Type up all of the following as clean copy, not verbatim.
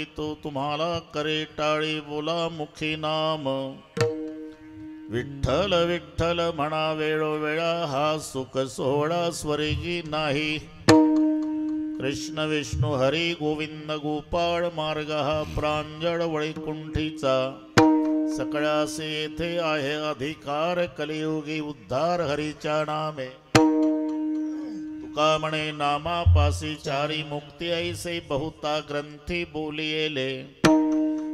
विनवितो तुम्हाला करे टाळी बोला मुखी नाम विठ्ठल विठ्ठल म्हणा वेळोवेळा हा सुख सोहळा स्वर्गी नाही कृष्ण विष्णु हरी गोविंद गोपाळ मार्ग हा प्रांजळ वैकुंठीचा सगळ्यासे येथे आहे अधिकार कलियुगी उद्धार हरीच्या नामे तुका म्हणे नामापासी चारी मुक्ती ऐसे बहुता ग्रंथी बोलियेले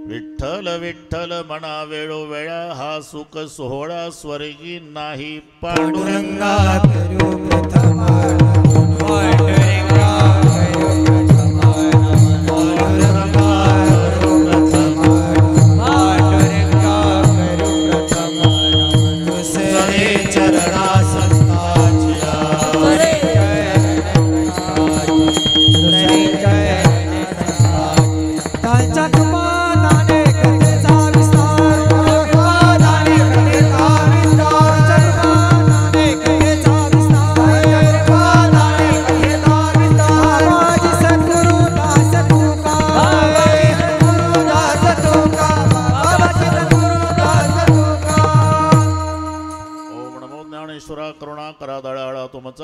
विठ्ठल विठ्ठल म्हणा वेळोवेळा हा सुख सोहळा स्वर्गी नाही पांडुरंगा करू प्रथम पांडुरंगा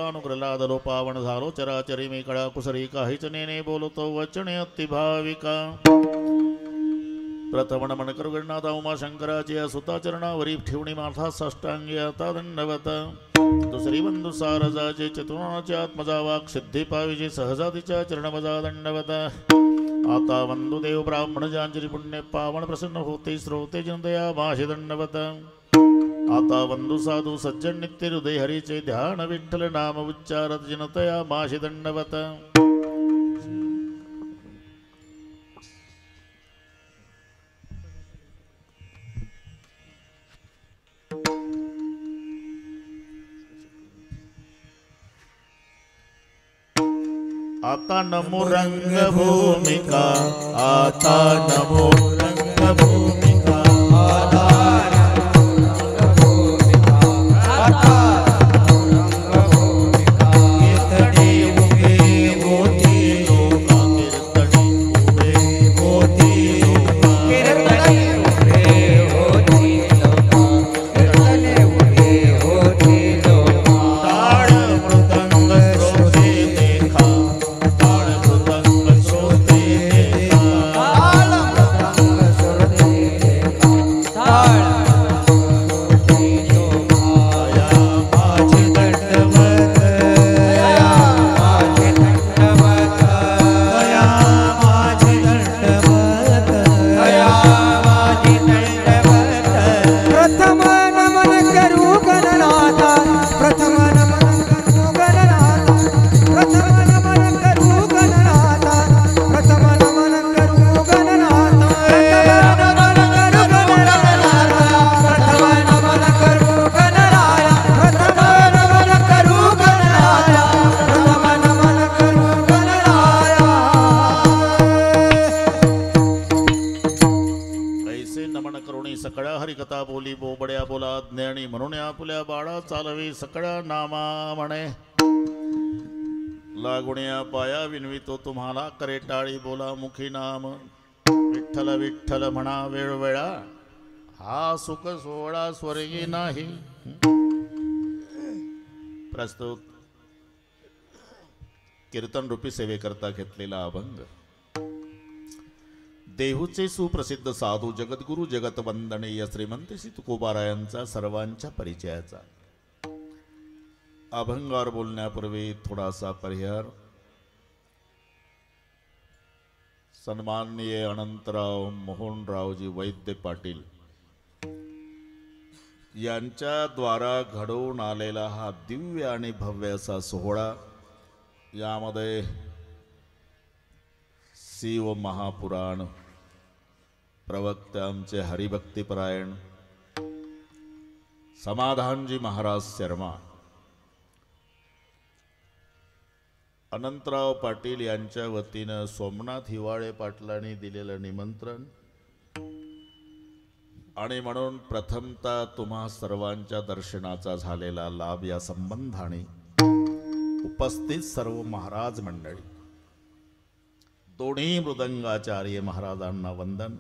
अनुग्रलादलो पावन झालो चराचरी मी कळा कुसरी काहीच नेने बोलतो वचने अति भाविका प्रथम नमन करू गणनाथा उमाशंकराची सुता चरणावरी ठेवणी माथा साष्टांगी आता दंडवत दुसरी बंधू सारजाचे चतुर्णाचे आत्मजा वाक सिद्धी पाविजे सहजातीच्या चरणवजा दंडवत आता वंदुदेव ब्राह्मण जानजरी पुण्य पावन प्रसन्न होते श्रोते जनतया माशी दंडवत आता वंदु साधू सज्जन नित्य हृदय हरीचे ध्यान विठ्ठल नाम उच्चारत जनतया माशी दंडवत आता नमो रंगभूमिका आता नमो रंगभूमिका आता चालवी सकळा नामा म्हणे लागुण्या पाया विनवितो तुम्हाला करे टाळी बोला मुखी नाम विठ्ठल विठ्ठल म्हणा वेळोवेळा हा सुख सोहळा स्वर्गी नाही प्रस्तुत कीर्तन रूपी सेवेकरता घेतलेला अभंग देहूचे सुप्रसिद्ध साधू जगद्गुरु जगत वंदनीय श्रीमंत श्री तुकोबारायांचा सर्वांच्या परिचयाचा अभंगावर बोलण्यापूर्वी थोडासा परिहार सन्माननीय अनंतराव मोहनरावजी वैद्य पाटील यांच्या द्वारा घडवून आलेला हा दिव्य आणि भव्य असा सोहळा यामध्ये शिव महापुराण प्रवक्ते आमचे हरिभक्तिपरायण समाधानजी महाराज शर्मा अनंतराव पाटील यांच्या वतीनं सोमनाथ हिवाळे पाटलांनी दिलेलं निमंत्रण आणि म्हणून प्रथमतः तुम्हा सर्वांच्या दर्शनाचा झालेला लाभ या संबंधाने उपस्थित सर्व महाराज मंडळी दोन्ही मृदंगाचार्य महाराजांना वंदन,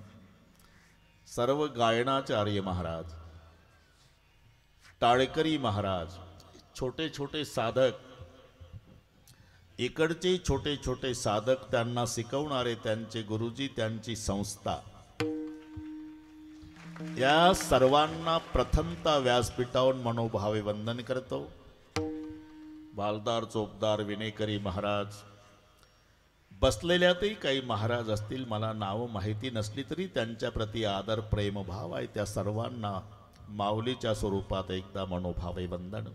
सर्व गायनाचार्य महाराज, टाळेकरी महाराज, छोटे छोटे साधक, इकडचे छोटे छोटे साधक, त्यांना शिकवणारे त्यांचे गुरुजी, त्यांची संस्था, या सर्वांना प्रथमता व्यासपीठावर मनोभावे वंदन करतो. बालदार चोपदार विनेकरी महाराज, बसलेल्यातही काही महाराज असतील, मला नाव माहिती नसली तरी त्यांच्या प्रती आदर प्रेमभाव आहे. त्या सर्वांना माऊलीच्या स्वरूपात एकदा मनोभावे वंदन.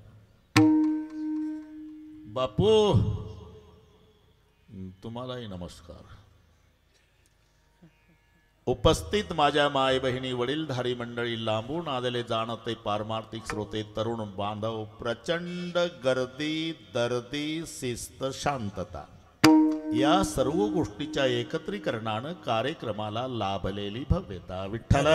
बापू तुम्हालाही नमस्कार. उपस्थित माझ्या माय बहिणी, वडीलधारी मंडळी, लांबून आलेले जाणते पारमार्थिक श्रोते, तरुण बांधव, प्रचंड गर्दी, दर्दी, शिस्त, शांतता या सर्व गोष्टीच्या एकत्रीकरणानं कार्यक्रमाला लाभलेली भव्यता. विठ्ठल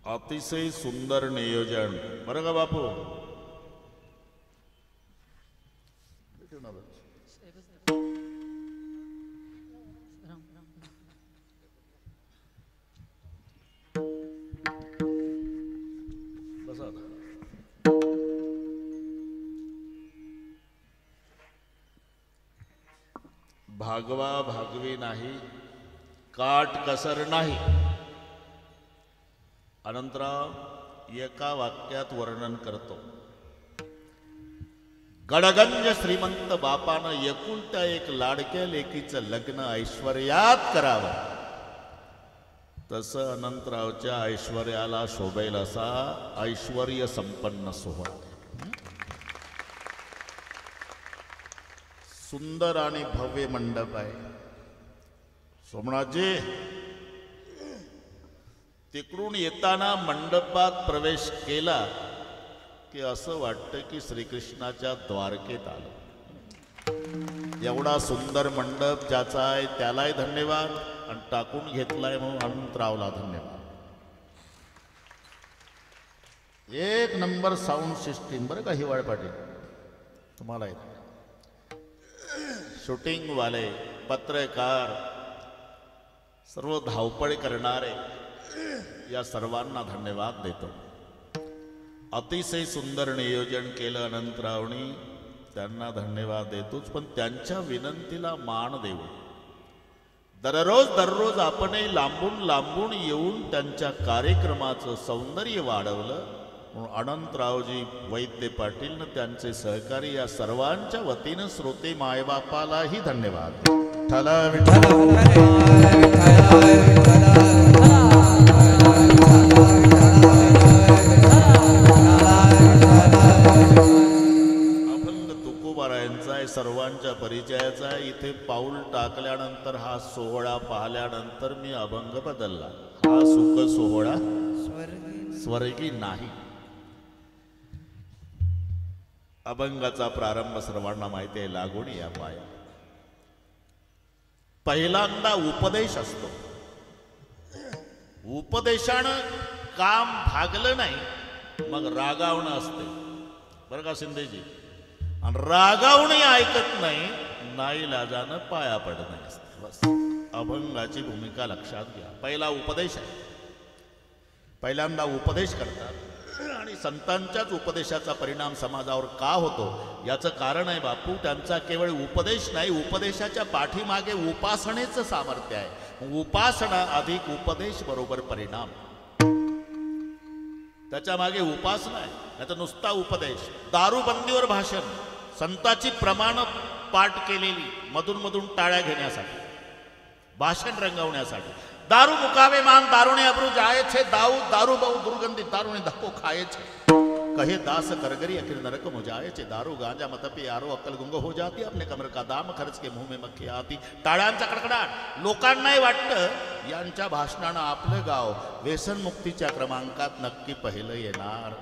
अतिशय सुंदर नियोजन बरं का बापू. भागवा भागवी नाही, काट कसर नाही. अनंतराव एका वाक्यात वर्णन करतो. गडगंज श्रीमंत बापानं एकुलत्या एक लाडक्या लेकीचं लग्न ऐश्वर्यात करावं, तसं अनंतरावच्या ऐश्वर्याला शोभेल असा ऐश्वर्य संपन्न सोहळा. सुंदर आणि भव्य मंडप आहे. सोमनाथजी, तिकडून येताना मंडपात प्रवेश केला की असं वाटतं की श्रीकृष्णाच्या द्वारकेत आलो. एवढा सुंदर मंडप ज्याचा आहे त्यालाही धन्यवाद, आणि टाकून घेतलाय म्हणून अनंतरावला धन्यवाद. एक नंबर साऊंड सिस्टीम बरं का हिवाळ पाटील, तुम्हाला शूटिंग वाले, पत्रकार, सर्व धावपळ करणारे, या सर्वांना धन्यवाद देतो. अतिशय सुंदर नियोजन केलं अनंतरावनी, त्यांना धन्यवाद देतोच. पण त्यांच्या विनंतीला मान देऊ. दररोज आपणही लांबून लांबून येऊन त्यांच्या कार्यक्रमाचं सौंदर्य वाढवलं. म्हणून अनंतरावजी वैद्य पाटील त्यांचे सहकारी या सर्वांच्या वतीनं श्रोते मायबापालाही धन्यवाद. घ्यायचा. इथे पाऊल टाकल्यानंतर हा सोहळा पाहिल्यानंतर मी अभंग बदलला. हा सुख सोहळा स्वर्गी नाही. अभंगाचा प्रारंभ सर्वांना माहिती आहे, लागून या पाया. पहिल्यांदा उपदेश असतो. उपदेशानं काम भागलं नाही मग रागावणं असते बरं का शिंदेजी. आणि रागावणे ऐकत नाही नाईलाजानं पाया पडणं असते. बस अभंगाची भूमिका लक्षात घ्या. पहिला उपदेश आहे. पहिल्यांदा उपदेश करतात आणि संतांच्याच उपदेशाचा परिणाम समाजावर का होतो याचं कारण आहे बापू. त्यांचा केवळ उपदेश नाही, उपदेशाच्या पाठीमागे उपासनेचं सामर्थ्य आहे. उपासना अधिक उपदेश बरोबर परिणाम, त्याच्या मागे उपासना आहे. नाही तर नुसता उपदेश. दारूबंदीवर भाषण, संताची प्रमाण पाठ केलेली मधून मधून टाळ्या घेण्यासाठी, भाषण रंगवण्यासाठी. दारू मुकावे मान दारूने अब्रू जाए छे, दारू बहु दुर्गंधी दारूने धक्को खाए छे, कहे दास करगरी अखिर नरक मुझाए छे, दारू गांजा मतपी यारो अक्कल गुंग हो जाती, अपने कमर का दाम खर्च के मुंह में मक्खी आती. टाळ्यांचा कडकडाट. लोकांनाही वाटतं यांच्या भाषणानं आपलं गाव व्यसनमुक्तीच्या क्रमांकात नक्की पहिलं येणार.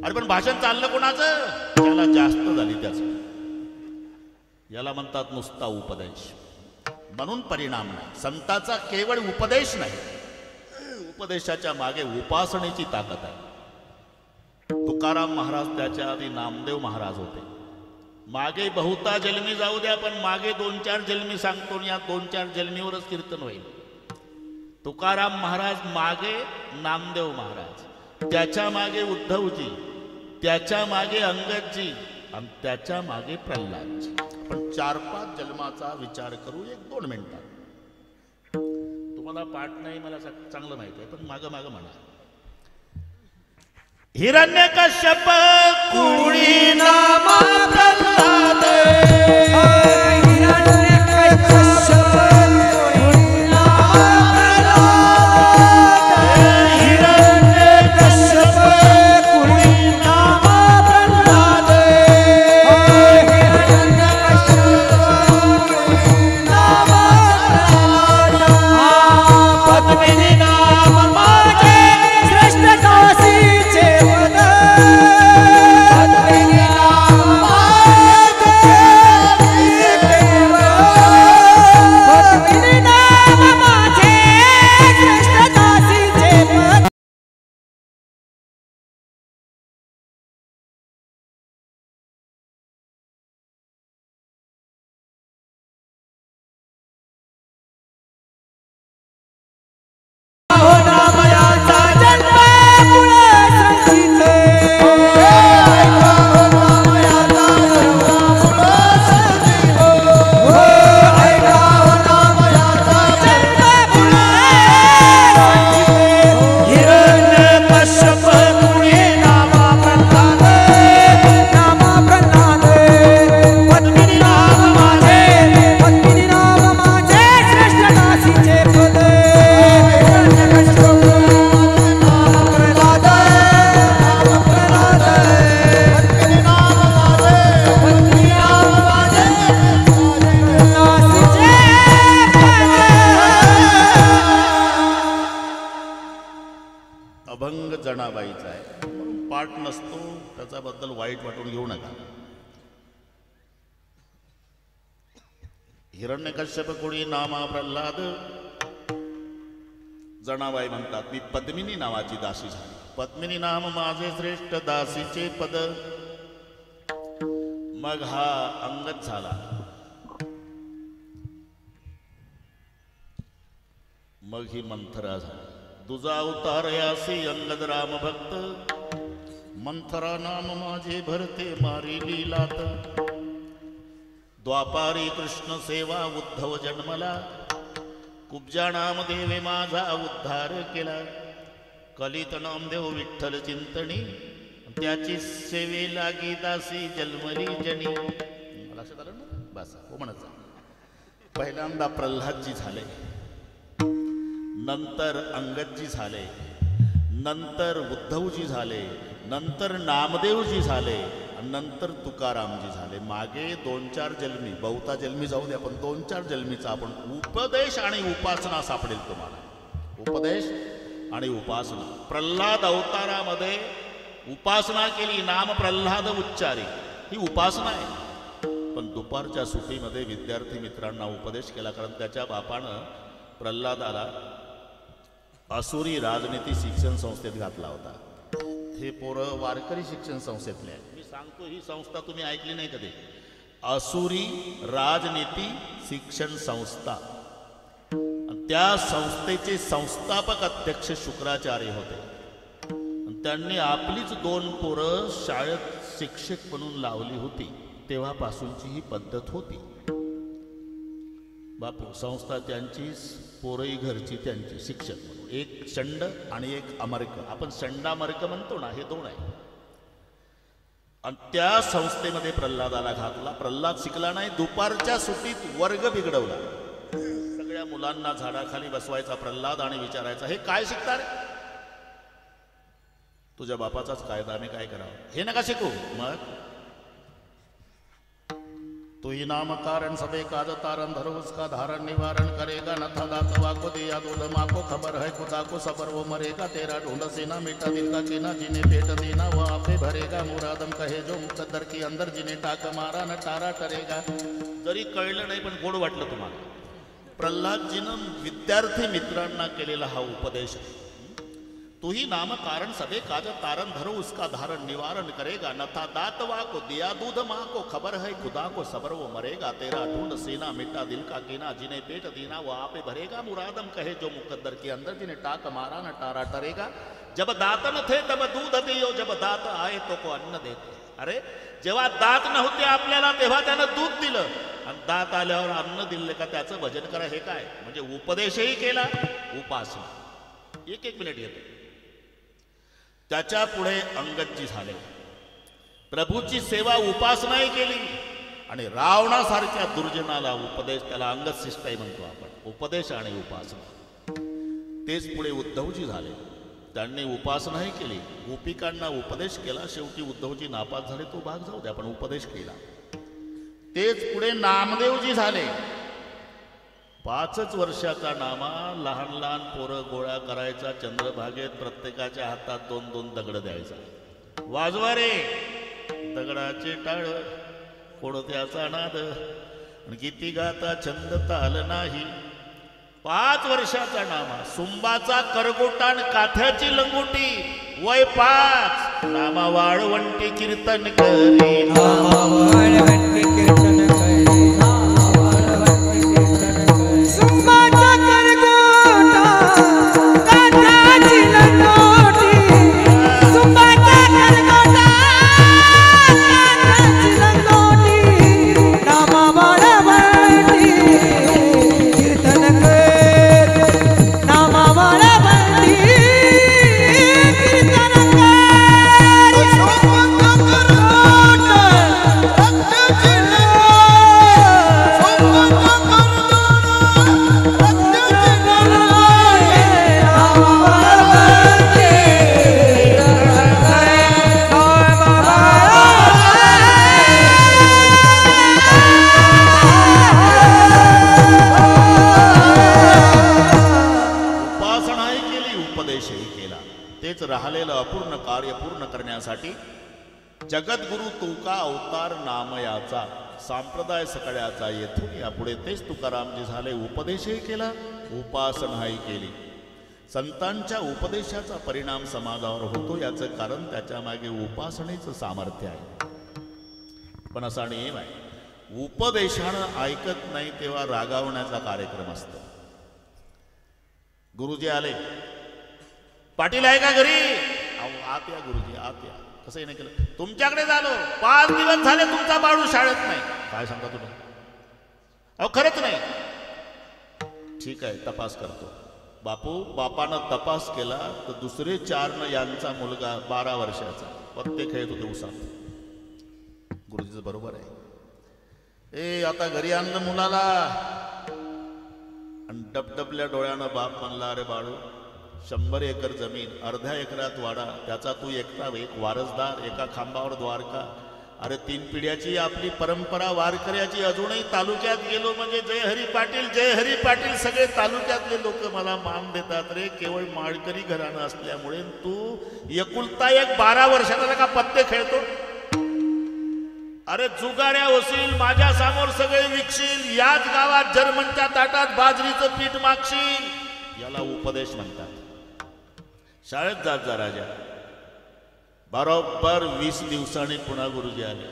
अरे पण भाषण चाललं कोणाचं? त्याला जास्त झाली त्याचं. याला म्हणतात नुसता उपदेश, म्हणून परिणाम नाही. संताचा केवळ उपदेश नाही, उपदेशाच्या मागे उपासनेची ताकद आहे. तुकाराम महाराज त्याच्या आधी नामदेव महाराज होते. मागे बहुता जन्मी जाऊ द्या, पण मागे 2-4 जन्मी सांगतो, या 2-4 जन्मीवरच कीर्तन होईल. तुकाराम महाराज मागे नामदेव महाराज, त्याच्या मागे उद्धवजी, त्याच्या मागे अंगदजी आणि त्याच्या मागे प्रल्हादजी. पण 4-5 जन्माचा विचार करू 1-2 मिनिटात. तुम्हाला पाठ नाही मला चांगलं माहिती आहे, पण मागं मागं म्हणा. हिरण्यकश्यप कुणी नामा प्रल्हाद, जनाबाईचा आहे, पाठ नसतो त्याच्याबद्दल वाईट वाटून घेऊ नका. हिरण्यकश्यप कुणी नामा प्रल्हाद. जनाबाई म्हणतात, मी पद्मिनी नावाची दासी झाली. पद्मिनी नाम माझे श्रेष्ठ दासीचे पद. मग हा अंगद झाला. मग ही मंथरा झाली. तुझा अवतार यासी अंगद राम भक्त. मंथरा नाम माझे भरते मारी लीलात. द्वापारी कृष्ण सेवा उद्धव जन्मला. कुब्जा नामदेवे माझा उद्धार केला. कलित नामदेव विठ्ठल चिंतणी. त्याची सेवे लागी दासी जन्मली जनी. लक्षात आलं ना? बस हो म्हणत. पहिल्यांदा प्रल्हादजी झाले, नंतर अंगदजी झाले, नंतर उद्धवजी झाले, नंतर नामदेवजी झाले, आणि नंतर तुकारामजी झाले. मागे 2-4 जन्मी, बहुता जन्मी जाऊ द्या, पण 2-4 जन्मीचा आपण उपदेश आणि उपासना सापडेल तुम्हाला. उपदेश आणि उपासना. प्रल्हाद अवतारामध्ये उपासना केली, नाम प्रल्हाद उच्चारी, ही उपासना आहे. पण दुपारच्या सुट्टीमध्ये विद्यार्थी मित्रांना उपदेश केला, कारण त्याच्या बापानं प्रल्हादाला असुरी राजनीती शिक्षण संस्थेत घातला होता. हे पोरं वारकरी शिक्षण संस्थेतले आहे. मी सांगतो, ही संस्था तुम्ही ऐकली नाही कधी. असुरी राजनीती शिक्षण संस्था. त्या संस्थेचे संस्थापक अध्यक्ष शुक्राचार्य होते. त्यांनी आपलीच 2 पोरं शाळेत शिक्षक म्हणून लावली होती. तेव्हापासूनची ही पद्धत होती. बापू संस्था त्यांची, पोरही घरची त्यांची, शिक्षक म्हणून. एक शंड आणि एक अमर्क. आपण शंडामर्क म्हणतो ना, हे 2 आहे. आणि त्या संस्थेमध्ये प्रल्हादाला घातला. प्रल्हाद शिकला नाही. दुपारच्या सुट्टीत वर्ग बिघडवला. सगळ्या मुलांना झाडाखाली बसवायचा प्रल्हाद आणि विचारायचा, हे काय शिकता रे? तुझ्या बापाचाच कायदा, मी काय करावं? हे नका शिकू. मग तू ही नाम कारण सबे काज तारण धरो उसका धारण निवारण करेगा न था दात वाको दिया दूध माको खबर है खुदा को सबर वो मरेगा तेरा ढूंढ सीना मिटा दिल का कीना जिन्हें पेट देना वो आपे भरेगा मुरादम कहे जो मुकद्दर की अंदर जिन्हें टाक मारा न टारा करेगा. जरी कळलं नाही पण गोड वाटलं तुम्हाला. प्रल्हादजीनं विद्यार्थी मित्रांना केलेला हा उपदेश. तू ही नाम कारण सबे काज तारण धरो उसका धारण निवारण करेगा न था दातवा को दिया दूध माँ को खबर है खुदा को सबर वो मरेगा तेरा ढूंढ सीना मिटा दिल का कीना जिन्हें पेट दीना वो आपे भरेगा मुरादम कहे जो मुकद्दर के अंदर जिन्हें टाक मारा न टारा टरेगा. जब दात न थे तब दूध दियो जब दात आए तो को अन्न देते. अरे जेव्हा दात नव्हते आपल्याला तेव्हा त्यानं दूध दिलं, आणि दात आल्यावर अन्न दिलं का त्याचं भजन करा. हे काय म्हणजे उपदेशही केला, उपासना. एक मिनिट येतो. त्याच्या पुढे अंगदजी झाले. प्रभूची सेवा उपासनाही केली आणि रावणासारख्या दुर्जनाला उपदेश, त्याला अंगद शिष्टाई म्हणतो आपण. उपदेश आणि उपासना. तेच पुढे उद्धवजी झाले. त्यांनी उपासनाही केली, गोपिकांना उपदेश केला. शेवटी उद्धवजी नापास झाले, तो भाग जाऊ द्या, पण उपदेश केला. तेच पुढे नामदेवजी झाले. 5च वर्षाचा नामा, लहान लहान पोरं गोळा करायचा चंद्रभागेत, प्रत्येकाच्या हातात 2-2 दगड द्यायचा. वाजवा रे दगडाचे टाळ, कोणत्याचा नाद, गीती गाता छंद ताल नाही. 5 वर्षाचा नामा, सुंबाचा करगोटान काथ्याची लंगोटी, वय 5. नामा वाळवंटी कीर्तन करी, नामा वाळवंटी कीर्तन करी, सुंबाचा करगोटा काथ्याची लंगोटी, सुंबाचा करगोटा काथ्याची लंगोटी, नामा वाळवंटी कीर्तन करी, नामा वाळवंटी कीर्तन करी. सुंबाचा करगोटा काथ्याची राहिलेलं अपूर्ण कार्य पूर्ण करण्यासाठी जगद्गुरु तुका अवतार नामयाचा, संप्रदाय सगळ्याचा येथून यापुढे तेच तुकारामजी झाले. उपदेशही केला, उपासनाही केली. संतांच्या उपदेशाचा परिणाम समाजावर होतो, याचं कारण त्याच्या मागे उपासनेचं सामर्थ्य आहे. पण असा नियम आहे, उपदेशानं ऐकत नाही तेव्हा रागावण्याचा कार्यक्रम असतो. गुरुजी आले, पाटील आहे का घरी? आत या गुरुजी, आत या. कसंही नाही केलं, तुमच्याकडे झालो. 5 दिवस झाले तुमचा बाळू शाळेत नाही. काय सांगा तुला? अहो खरंच नाही. ठीक आहे, तपास करतो. बापानं तपास केला तर दुसरे 4 यांचा मुलगा 12 वर्षाचा, पत्ते खेळत होते उसात. गुरुजीचं बरोबर आहे. आता घरी आणलं मुलाला, आणि डबडबल्या डोळ्यानं बाप म्हणला, अरे बाळू, 100 एकर जमीन, अर्ध्या एकरात वाडा, त्याचा तू एकटा एक वारसदार, एका खांबावर द्वारका, अरे 3 पिढ्याची आपली परंपरा वारकऱ्याची, अजूनही तालुक्यात गेलो म्हणजे जय हरी पाटील, जय हरी पाटील सगळे तालुक्यातले लोक मला मान देतात रे, केवळ माळकरी घराणं असल्यामुळे. तू एकुलता एक 12 वर्षाचा का पत्ते खेळतो? अरे जुगाऱ्या होशील, माझ्या समोर सगळे विकशील, याच गावात जर्मनच्या ताटात बाजरीचं पीठ मागशील, याला उपदेश म्हणतात. शाळेत जात जा राजा. बरोबर 20 दिवसांनी पुन्हा गुरुजी आले.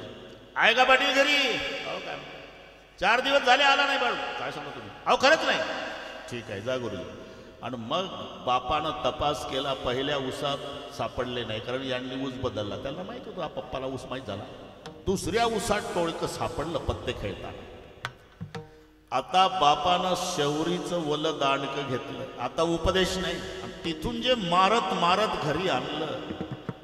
आहे का पाटील घरी? अहो काय 4 दिवस झाले आला नाही बाळू. काय सांगतो तुम्ही? अहो खरंच नाही. ठीक आहे जा गुरुजी. आणि मग बापानं तपास केला, पहिल्या ऊसात सापडले नाही, कारण यांनी ऊस बदलला. त्यांना माहित होतं पप्पाला ऊस माहीत झाला. दुसऱ्या ऊसात टोळकं सापडलं पत्ते खेळताना. आता बापानं शौरीचं वलं दांडकं घेतलं. आता उपदेश नाही. तिथून जे मारत मारत घरी आणलं,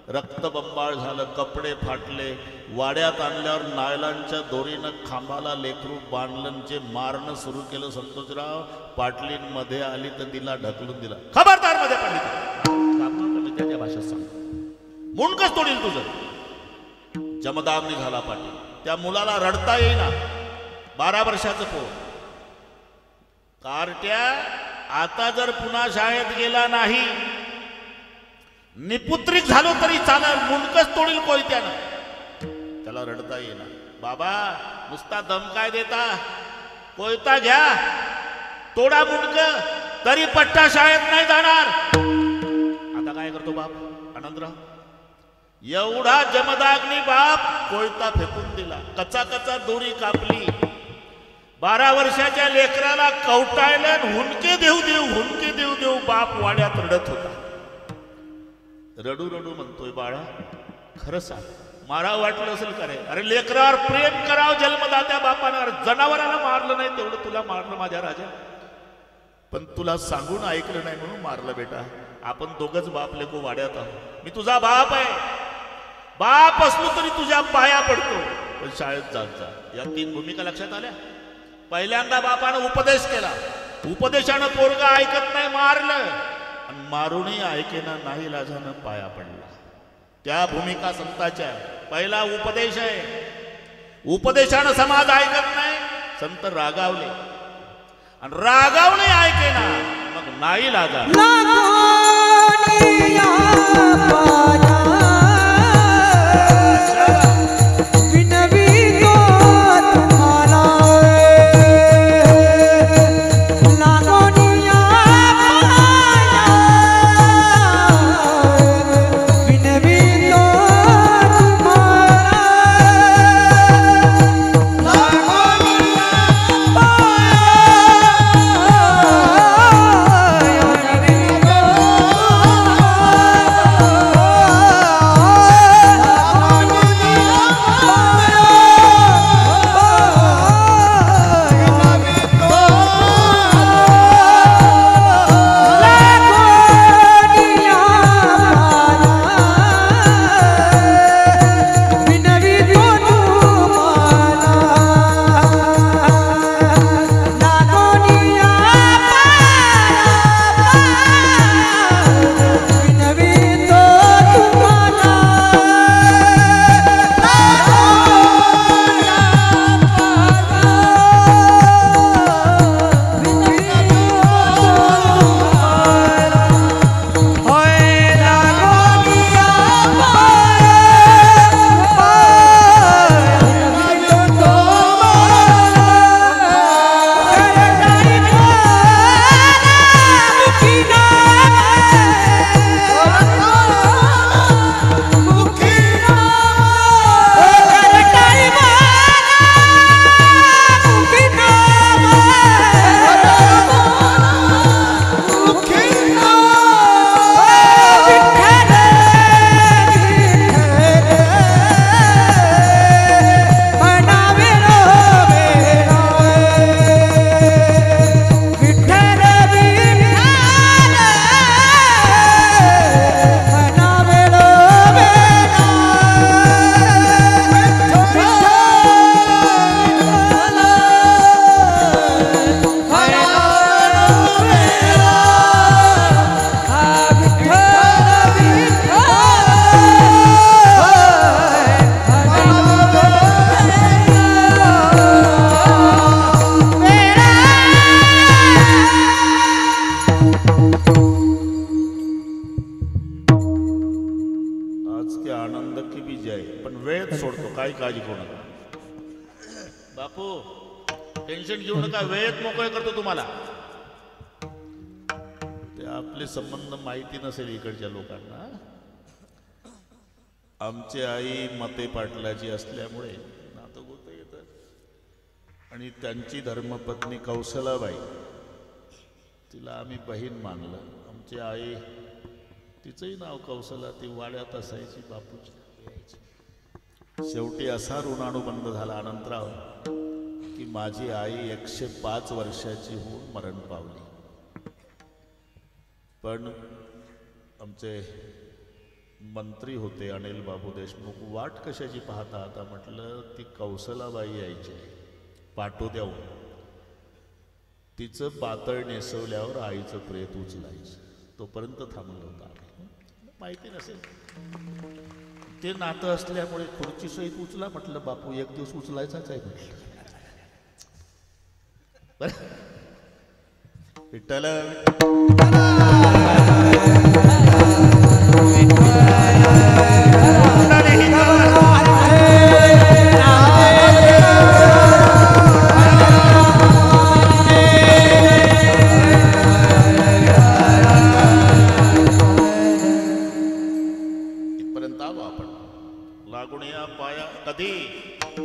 रक्तबंबाळ झालं, कपडे फाटले. वाड्यात आणल्यावर नायलांच्या दोरीनं खांबाला लेकरू बांधलं, जे मारणं सुरू केलं. संतोषराव पाटलीन मध्ये आली तर तिला ढकलून दिला. खबरदार मध्ये पडली. त्याच्या भाषेत सांग, मुंडकच तोडील तुझं. जमदाग निघाला पाटील. त्या मुलाला रडता येईना, 12 वर्षाचं पोर. कार्ट्या आता जर पुन्हा शाळेत गेला नाही, निपुत्रिक झालो तरी चालेल, मुंडकच तोडील कोयत्यानं. त्याला रडता येईना. बाबा नुसता दम काय देता? कोयता घ्या, तोडा मुंडक, तरी पट्टा शाळेत नाही जाणार. आता काय करतो बाप आनंदराव? एवढा जमदाग्नी बाप कोयता फेकून दिला. कचा कचा दोरी कापली. 12 वर्षाच्या लेकराला कवटाळलं. हुंके देऊ देऊ, हुंके देऊ देऊ बाप वाड्यात रडत होता. रडू रडू म्हणतोय, बाळा खरं सांग, मारा वाटलं असेल का रे? अरे लेकरावर प्रेम करावं जन्मदात्या बापानं. जनावराला मारलं नाही तेवढं तुला मारलं माझ्या राजा. पण तुला सांगून ऐकलं नाही म्हणून मारलं बेटा. आपण दोघंच बाप लेको वाड्यात आहोत. मी तुझा बाप आहे, बाप असलो तरी तुझ्या पाया पडतो. पण शाळेत जात जा. या 3 भूमिका लक्षात आल्या. पहिल्यांदा बापानं उपदेश केला. उपदेशानं पोरगा ऐकत नाही, मारलं. आणि मारूनही ऐकेना, नाही लाजानं पाया पडला. त्या भूमिका संताच्या. पहिला उपदेश आहे. उपदेशानं समाज ऐकत नाही, संत रागावले. आणि रागावणे ऐकेना, मग नाही लाजा. टेन्शन घेऊ नका, वेळेत मोकळे करतो तुम्हाला. ते आपले संबंध माहिती नसेल इकडच्या लोकांना. आमची आई मते पाटलाची असल्यामुळे नातं गोतं येतं. आणि त्यांची धर्मपत्नी कौशलाबाई, तिला आम्ही बहीण मानलं. आमची आई, तिचंही नाव कौशला, ती वाड्यात असायची, बापूची यायची. शेवटी असा ऋणानुबंध झाला अनंतराव की माझी आई 105 वर्षाची होऊन मरण पावली. पण आमचे मंत्री होते अनिल बाबू देशमुख, वाट कशाची पाहता आता. म्हटलं ती कौशलाबाई यायची पाटोद्याहून, तिचं पातळ नेसवल्यावर आईचं प्रेत उचलायचं, तोपर्यंत थांबलं होतं. माहिती नसेल ते नातं असल्यामुळे खुर्ची सहित उचला म्हटलं. बापू एक दिवस उचलायचाच आहे म्हटलं. विठ्ठल इथपर्यंत आलो आपण. लागून या पाया. कधी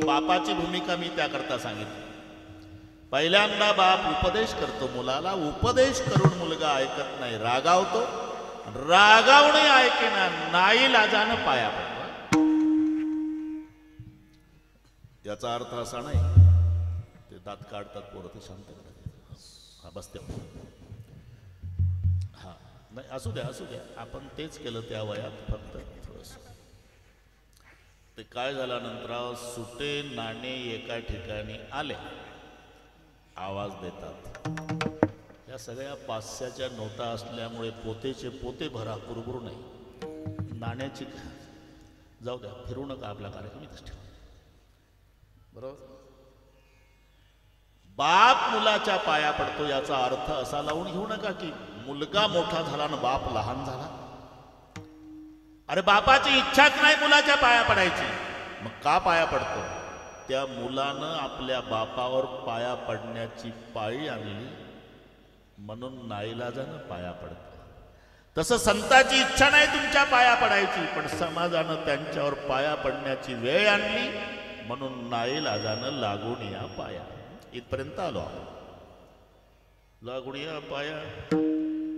बापाची भूमिका मी त्याकरता सांगितली. पहिल्यांदा बाप उपदेश करतो मुलाला. उपदेश करून मुलगा ऐकत नाही, रागावतो. रागावणे ऐकेना, नाईलाजानं पाया पडतो. याचा अर्थ असा नाही ते दात काढतात पोरं, ते शांत करतात. हा बसते. हा नाही, असू द्या असू द्या. आपण तेच केलं त्या वयात. फक्त थोडस ते काय झाल्यानंतर सुटे नाणे एका ठिकाणी आले, आवाज देतात. या सगळ्या पाचशेच्या नोटा असल्यामुळे पोतेचे पोते भरा, कुरबुरू नाही. नाण्याची जाऊ द्या, फिरू नका, आपला कार्यक्रम इथेच ठेवा. बरोबर. बाप मुलाच्या पाया पडतो याचा अर्थ असा लावून घेऊ नका की मुलगा मोठा झाला ना बाप लहान झाला. अरे बापाची इच्छाच नाही मुलाच्या पाया पडायची, मग का पाया पडतो? त्या मुलानं आपल्या बापावर पाया पडण्याची पाळी आणली म्हणून नाईलाजानं पाया पडतो. तसं संताची इच्छा नाही तुमच्या पाया पडायची, पण समाजानं त्यांच्यावर पाया पडण्याची वेळ आणली म्हणून नाईलाजानं लागून या पाया. इथपर्यंत आलो आपण. लागून या पाया.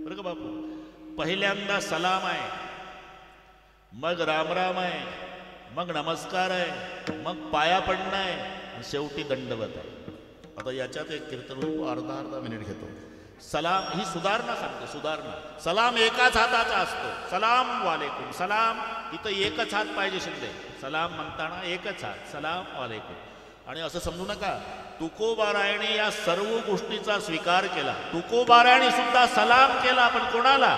बरं का बापू, पहिल्यांदा सलाम आहे, मग रामराम आहे, मग नमस्कार आहे, मग पाया पडणं आहे, शेवटी दंडवत आहे. आता याच्यात एक कीर्तन होईल, अर्धा मिनिट घेतो. सलाम ही सुधारणा सांगते, सुधारणा. सलाम एकाच हाताचा असतो. सलाम वालेकुम. सलाम इथं एकच हात पाहिजे शिंदे. सलाम म्हणताना एकच हात, सलाम वालेकुम. आणि असं समजू नका तुकोबारायने या सर्व गोष्टीचा स्वीकार केला. तुकोबारायने सुद्धा सलाम केला, पण कोणाला?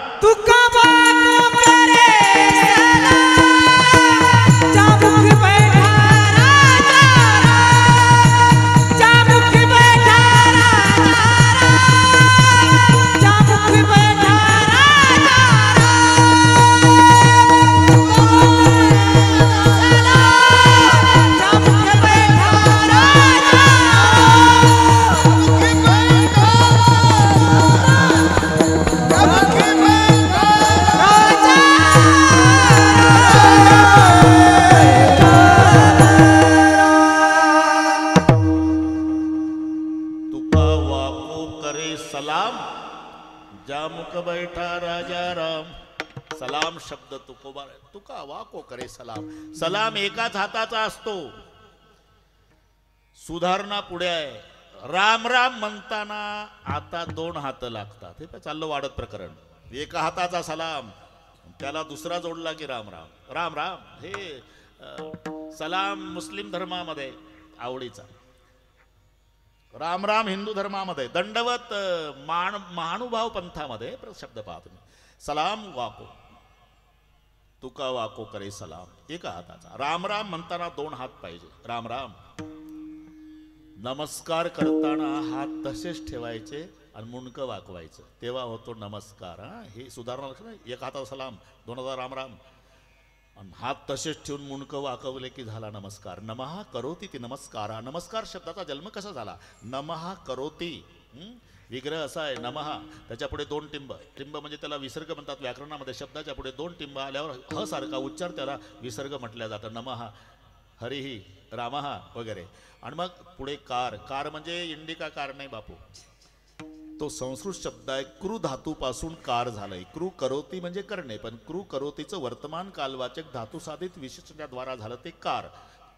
बैठा राजा राम. सलाम शब्द तुकोबा. तुका वाको करे सलाम. सलाम एकाच हाताचा असतो. सुधारणा पुढे आहे. राम राम म्हणताना आता दोन हात लागतात. हे काय चाललं वाढत प्रकरण. एका हाताचा सलाम, त्याला दुसरा जोडला की राम राम. राम राम हे सलाम मुस्लिम धर्मामध्ये आवडीचा. राम राम हिंदू धर्मामध्ये. दंडवत महानुभाव पंथामध्ये शब्द पहा तुम्ही. सलाम वाको. तुका वाको करे सलाम. एका हाताचा. राम राम म्हणताना दोन हात पाहिजे. राम राम. नमस्कार करताना हात तसेच ठेवायचे आणि मुंडकं वाकवायचं, तेव्हा होतो नमस्कार. हे सुधारणा लक्ष नाही. एक हाताचा सलाम, दोन हाता राम राम. आणि हात तसेच ठेवून मुंडकं वाकवले की झाला नमस्कार. नमः करोती ती नमस्कारा. नमस्कार शब्दाचा जन्म कसा झाला? नमः करोती. विग्रह असा आहे नमः, त्याच्या पुढे दोन टिंब. टिंब म्हणजे त्याला विसर्ग म्हणतात व्याकरणामध्ये. शब्दाच्या पुढे दोन टिंब आल्यावर ह सारखा उच्चार त्याला विसर्ग म्हटल्या जातं. नमः हरिही रामः वगैरे. आणि मग पुढे कार. कार म्हणजे इंडिका कार नाही बापू, तो संस्कृत शब्द आहे. क्रू धातूपासून कार झालंय. क्रू करोती म्हणजे करणे, पण क्रू करोतीचं वर्तमान कालवाचक धातू साधित विशेषणाद्वारा झालं ते कार.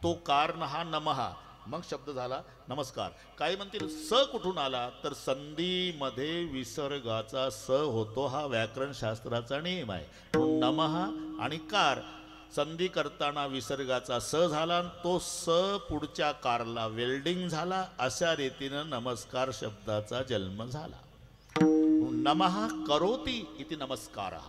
तो कार न हा नमः, मग शब्द झाला नमस्कार. काही म्हणतील स कुठून आला, तर संधीमध्ये विसर्गाचा स होतो, हा व्याकरण शास्त्राचा नियम आहे. नमः आणि कार संधी करताना विसर्गाचा स झाला आणि तो स पुढच्या कारला वेल्डिंग झाला. अशा रीतीनं नमस्कार शब्दाचा जन्म झाला. नमः करोती इति नमस्कारः.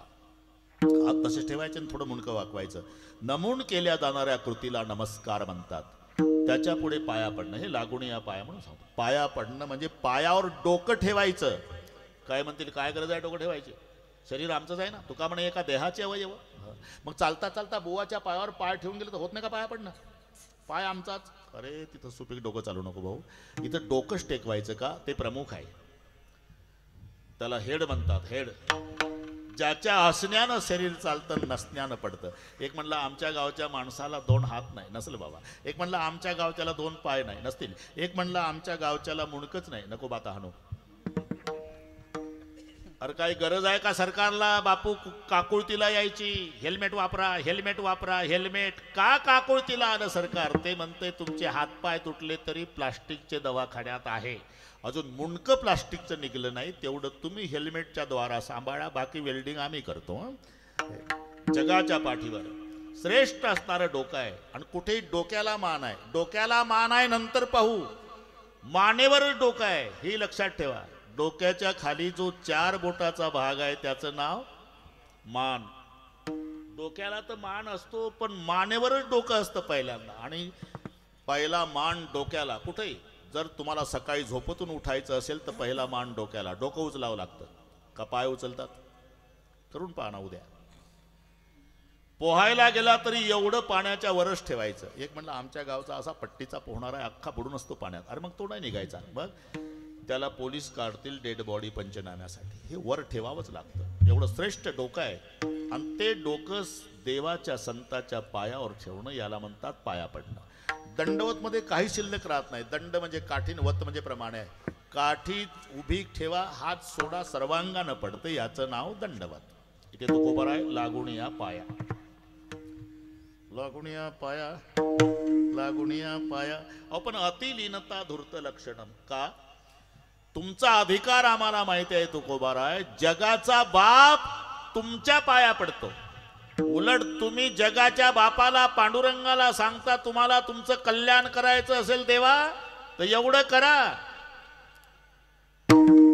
हात तसेच ठेवायचे आणि थोडं मुंडकं वाकवायचं. नमून केल्या जाणाऱ्या कृतीला नमस्कार म्हणतात. त्याच्या पुढे पाया पडणं, हे लागून या पाया म्हणून सांगतो. पाया पडणं म्हणजे पायावर डोकं ठेवायचं. काय म्हणतील काय गरज आहे डोकं ठेवायची? शरीर आमचंच आहे ना. तुका म्हणे एका देहाचे अवयव. मग चालता चालता बुवाच्या पायावर पाय ठेवून गेलं तर होत नाही का पाया पडणं? पाय आमचाच. अरे तिथं सुपीक डोकं चालू नको भाऊ, इथं डोकंच टेकवायचं का? ते प्रमुख आहे. त्याला हेड म्हणतात. हेड ज्याच्या असण्यानं शरीर चालतं, नसण्यानं पडतं. एक म्हणलं आमच्या गावच्या माणसाला 2 हात नाही, नसल बाबा. एक म्हणलं आमच्या गावच्याला 2 पाय नाही, नसतील. एक म्हणलं आमच्या गावच्याला मुंडकच नाही, नको बाता हाणू. अरे काही गरज आहे का सरकारला बापू काकुळतीला यायची? हेल्मेट वापरा, हेल्मेट वापरा, हेल्मेट. का काकुळतीला आलं सरकार? ते म्हणते तुमचे हातपाय तुटले तरी प्लास्टिकचे दवाखान्यात आहे. अजून मुंडकं प्लास्टिकचं निघलं नाही, तेवढं तुम्ही हेल्मेटच्या द्वारा सांभाळा, बाकी वेल्डिंग आम्ही करतो. जगाच्या पाठीवर श्रेष्ठ असणारं डोकं आहे. आणि कुठेही डोक्याला मान आहे. डोक्याला मान आहे नंतर पाहू, मानेवरच डोकं आहे, हे लक्षात ठेवा. डोक्याच्या खाली जो 4 बोटाचा भाग आहे त्याचं नाव मान. डोक्याला तर मान असतो, पण मानेवरच डोकं असतं पहिल्यांदा. आणि पहिला मान डोक्याला. कुठेही जर तुम्हाला सकाळी झोपेतून उठायचं असेल तर पहिला मान डोक्याला. डोकं उचलावं लागतं का पाय उचलतात? करून पाहा ना उद्या. पोहायला गेला तरी एवढं पाण्याच्या वरच ठेवायचं. एक म्हणलं आमच्या गावचा असा पट्टीचा पोहणारा आहे, अख्खा बुडून असतो पाण्यात. अरे मग तो नाही निघायचा. मग त्याला पोलीस काढतील डेड बॉडी पंचनाम्यासाठी. हे वर ठेवावंच लागतं. एवढं श्रेष्ठ डोकं आहे. आणि ते डोकं देवाच्या संताच्या पायावर ठेवणं याला म्हणतात पाया पडणं. दंडवत मध्ये काही शिल्लक राहत नाही. दंड म्हणजे काठीन, वत म्हणजे प्रमाणे आहे. काठी उभी ठेवा, हात सोडा, सर्वांगानं पडतं, याचं नाव दंडवत. इथे तुकोबर आहे लागून या पाया. लागून या पाया, लागून या पाया. आपण अतिलीनता धूर्त लक्षणम. का? तुमचा अधिकार आम्हाला माहिती आहे तुकोबाराय. जगाचा बाप तुमच्या पाया पडतो. उलट तुम्ही जगाच्या बापाला, पांडुरंगाला सांगता तुम्हाला तुमचं कल्याण करायचं असेल देवा तर एवढं करा.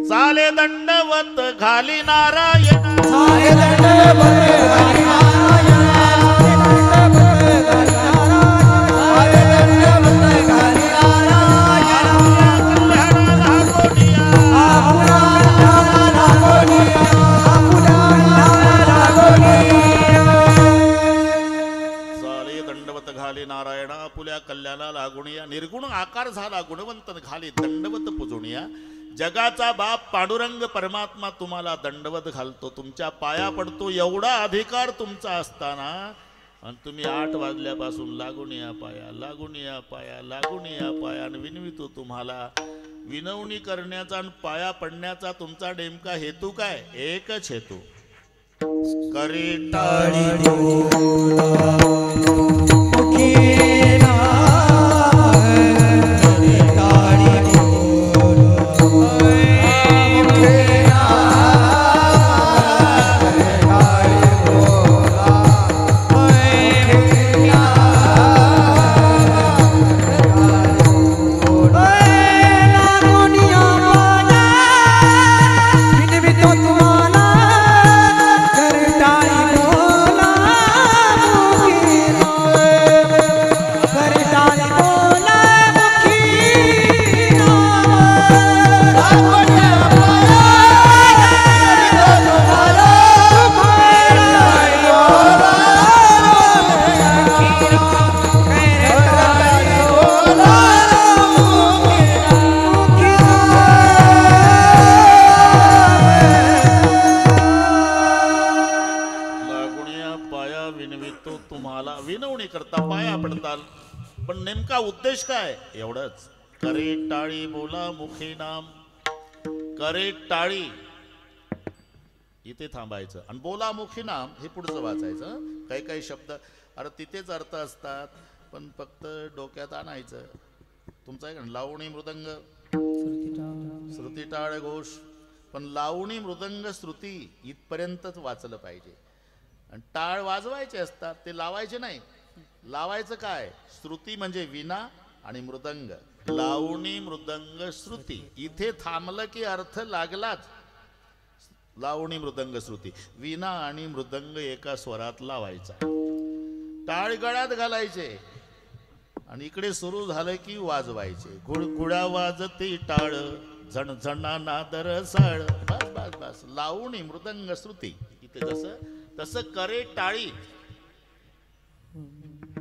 चाले दंडवत घाली नारायण, चाले दंडवत घाली नारायण, नारायण आपुल्या कल्याणा लागून या. निर्गुण आकार झाला गुणवंत घाली दंडवत पुजुनिया. जगाचा बाप पांडुरंग परमात्मा तुम्हाला दंडवत घालतो, तुमच्या पाया पडतो. एवढा अधिकार तुमचा असताना आणि तुम्ही 8 वाजल्यापासून लागून या पाया, लागून या पाया, लागून या पाया. आणि विनवितो तुम्हाला, विनवणी करण्याचा आणि पाया पडण्याचा तुमचा नेमका हेतू काय? एकच हेतू. करी टाळी विनवणी करता पाया पडताल, पण नेमका उद्देश काय एवढंच. करे टाळी बोला मुखी नाम. करे टाळी इथे थांबायचं आणि बोला मुखी नाम हे पुढचं वाचायचं. काही काही शब्द अरे तिथेच अर्थ असतात, पण फक्त डोक्यात आणायचं. तुमचं आहे का लावणी मृदंग श्रुती टाळ घोष, पण लावणी मृदंग श्रुती इथपर्यंतच वाचलं पाहिजे. आणि टाळ वाजवायचे असतात, ते लावायचे नाही. लावायचं काय, श्रुती म्हणजे विना आणि मृदंग. लावणी मृदंग श्रुती इथे थांबलं की अर्थ लागलाच. लावणी मृदंग श्रुती, विना आणि मृदंग एका स्वरात लावायचा. टाळ गळ्यात घालायचे आणि इकडे सुरू झालं की वाजवायचे. गुळगुळा वाजते टाळ झणझणा नादर साळ. बस बस बस, लावणी मृदंग श्रुती इथे तसं करे टाळी.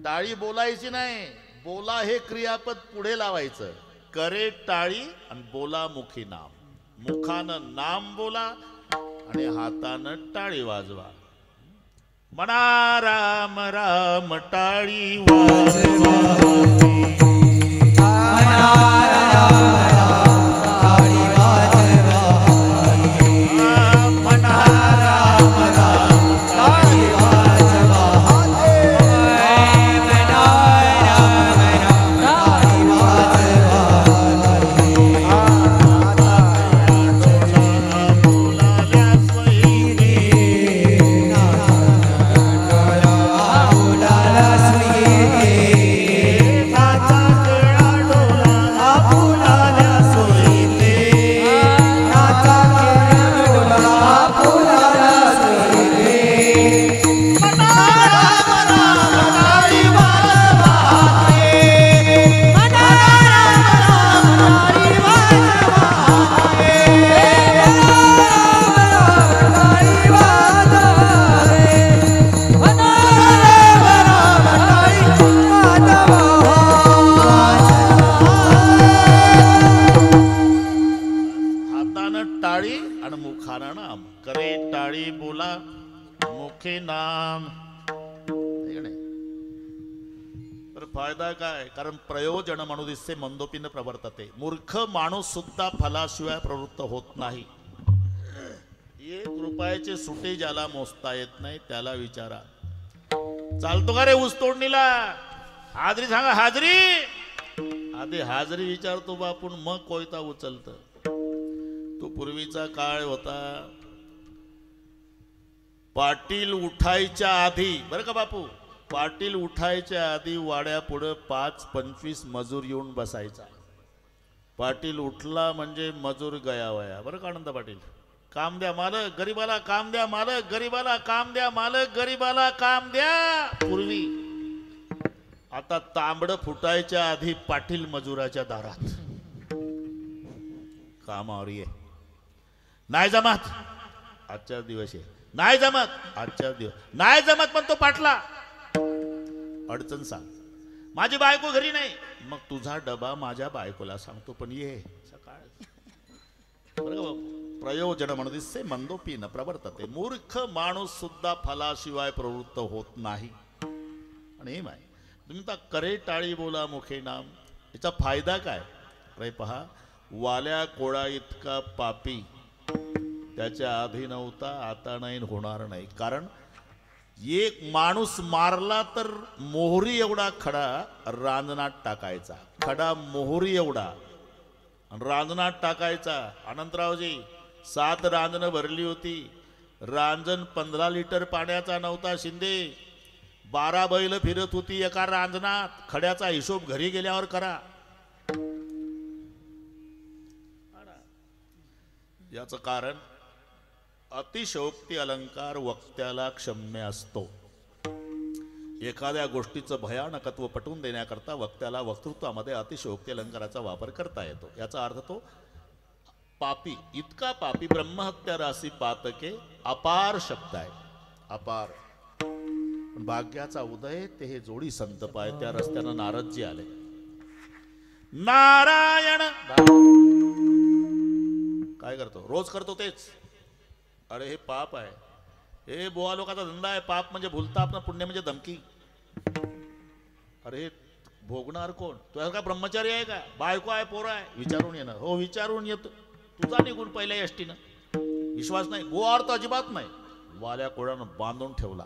टाळी बोलायची नाही, बोला हे क्रियापद पुढे लावायचं. करे टाळी आणि बोला मुखी नाम. मुखानं नाम बोला आणि हातानं टाळी वाजवा. म्हणा राम राम टाळी वाजवा. फायदा काय, कारण प्रयोजन मनुदिसे मंदोपीन प्रवर्तते. मूर्ख माणूस सुद्धा फलाशिवाय प्रवृत्त होत नाही. 1 रुपयाचे सुटे ज्याला मोजता येत नाही त्याला विचारा, चालतो का रे ऊस तोडणीला? हाजरी सांगा, हाजरी. आधी हाजरी विचारतो बापून, मग कोयता उचलत. तो पूर्वीचा काळ होता, पाटील उठायच्या आधी, बरं का बापू, पाटील उठायच्या आधी वाड्या पुढे 5-25 मजूर येऊन बसायचा. पाटील उठला म्हणजे मजूर गयावया. बरं का आनंद पाटील, काम द्या मालक, गरीबाला काम द्या मालक, गरीबाला काम द्या मालक, गरीबाला काम द्या. पूर्वी आता तांबड फुटायच्या आधी पाटील मजुराच्या दारात, कामावर ये. नाही जमत आजच्या दिवस आहे, नाही जमत आजच्या दिवस, नाही जमत पण तो पाटला अडचण सांग, माझी बायको घरी नाही, मग तुझा डबा माझ्या बायकोला सांगतो पण ये सकाळ. प्रयोजन म्हणून मंदोपी न प्रवर्तते. मूर्ख माणूस सुद्धा फलाशिवाय प्रवृत्त होत नाही. आणि हे माय तुम्ही तर करे टाळी बोला मुखे नाम, याचा फायदा काय रे पहा. वाल्या कोळा इतका पापी त्याच्या आधी नव्हता, आता नाही, होणार नाही. कारण एक माणूस मारला तर मोहरी एवढा खडा रांजणात टाकायचा, खडा मोहरी एवढा रांजणात टाकायचा. अनंतरावजी 7 रांजणं भरली होती, रांजण 15 लिटर पाण्याचा नव्हता. शिंदे 12 बैल फिरत होती एका रांजणात. खड्याचा हिशोब घरी गेल्यावर करा. याचं कारण अतिशयोक्ती अलंकार वक्त्याला क्षम्य असतो. एखाद्या गोष्टीचं भयानकत्व पटवून देण्याकरता वक्त्याला वक्तृत्वामध्ये अतिशयोक्ती अलंकाराचा वापर करता येतो. याचा अर्थ तो पापी, इतका पापी, ब्रह्महत्या राशी पातके, अपार शब्द आहे, अपार. भाग्याचा उदय ते हे जोडी संत पाय, त्या रस्त्यानं नारदजी आले. नारायण काय करतो, रोज करतो तेच. अरे हे पाप आहे, हे बुवा लोकांचा धंदा आहे. पाप म्हणजे भुलता, आपण पुण्य म्हणजे धमकी. अरे भोगणार कोण? तुझ्या काय ब्रह्मचारी आहे का? बायको आहे, पोरं आहे? विचारून येणं. हो विचारून येतो. तुझा निघून पहिल्या एसटीनं. विश्वास नाही, गोवार तर अजिबात नाही. वाल्या कोळानं बांधून ठेवला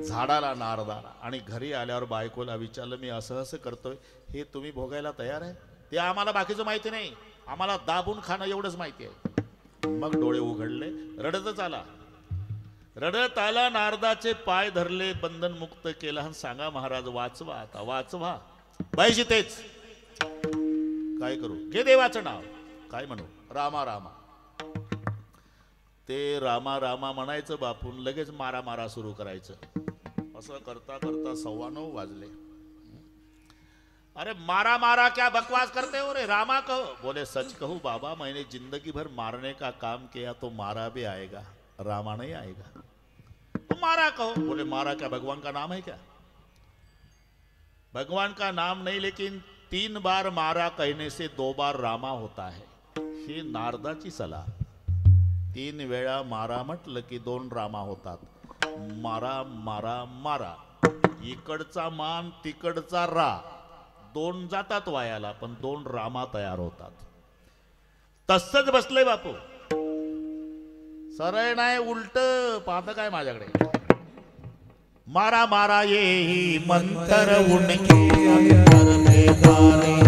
झाडाला, नारदाला. आणि घरी आल्यावर बायकोला विचारलं, मी असं असं करतोय, हे तुम्ही भोगायला तयार आहे? ते आम्हाला बाकीचं माहिती नाही, आम्हाला दाबून खाणं एवढंच माहिती आहे. मग डोळे उघडले, रडतच आला. रडत आला, नारदाचे पाय धरले, बंधन मुक्त केला. सांगा महाराज, वाचवा आता, वाचवा. पाहिजे तेच. काय करू? घे देवाचं नाव. काय म्हणू? रामा रामा. ते रामा रामा म्हणायचं बापून, लगेच मारा मारा सुरू करायचं. असं करता करता 9:15 वाजले. अरे मारा मारा क्या बकवास करते हो रे, रामा कहो. बोले सच कहूँ बाबा, मैंने जिंदगी भर मारने का काम किया, तो मारा भी आएगा, रामा नहीं आएगा. तो मारा कहो. बोले मारा क्या भगवान का नाम है क्या? भगवान का नाम नहीं, लेकिन 3 बार मारा कहने से 2 बार रामा होता है. ही नारदाची सलाह. 3 वेळा मारा म्हटलं की 2 रामा होतात. मारा मारा मारा, इकडचा मान तिकडचा रा, 2 जातात वायाला, पण 2 रामा तयार होतात. तसंच बसले बापू. सरळ नाही, उलट पाहता काय माझ्याकडे. मारा मारा ये मंत्र उनके अंतर में धारे.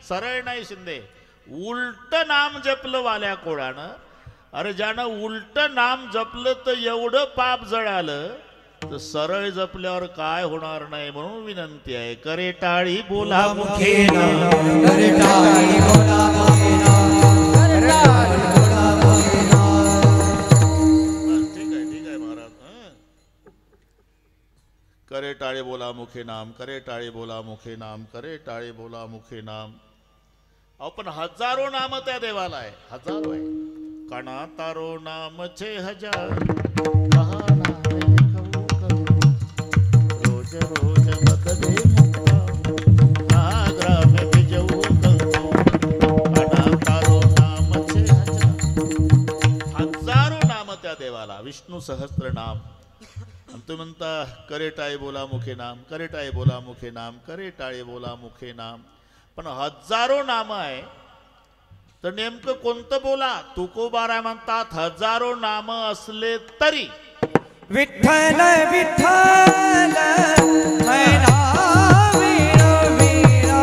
सरळ नाही शिंदे, उलट नाम जपलं वाल्या कोळानं. अरे ज्यानं उलट नाम जपलं तर एवढं पाप जळालं, तर सरळ जपल्यावर काय होणार नाही. म्हणून विनंती आहे, करे टाळी बोला मुखेना, करे टाळी बोला मुखेना, करे टाळी बोला मुखेना. ठीक आहे महाराज. करे टाळे बोला मुखे नाम, करे टाळे बोला मुखे नाम, करे टाळे बोला मुखे नाम. आपण हजारो नाम त्या देवाला आहे, हजारो आहे. कणा तारो नाम 6000, रोज रोज बदले मुक्ता, नाग्राम बिजवू करतो. कणा तारो नाम 6000, हजारो नाम त्या देवाला. विष्णू सहस्त्र नाम. आणि तुम्ही म्हणता करे टाळे बोला मुखे नाम, करे टाळे बोला मुखे नाम, करे टाळे बोला मुखे नाम. पण हजारो नाम आहे, तर नेमकं कोणतं बोला? तुकोबारा म्हणतात हजारो नाम असले तरी विठ्ठल विठ्ठल मैना वीर वीरा,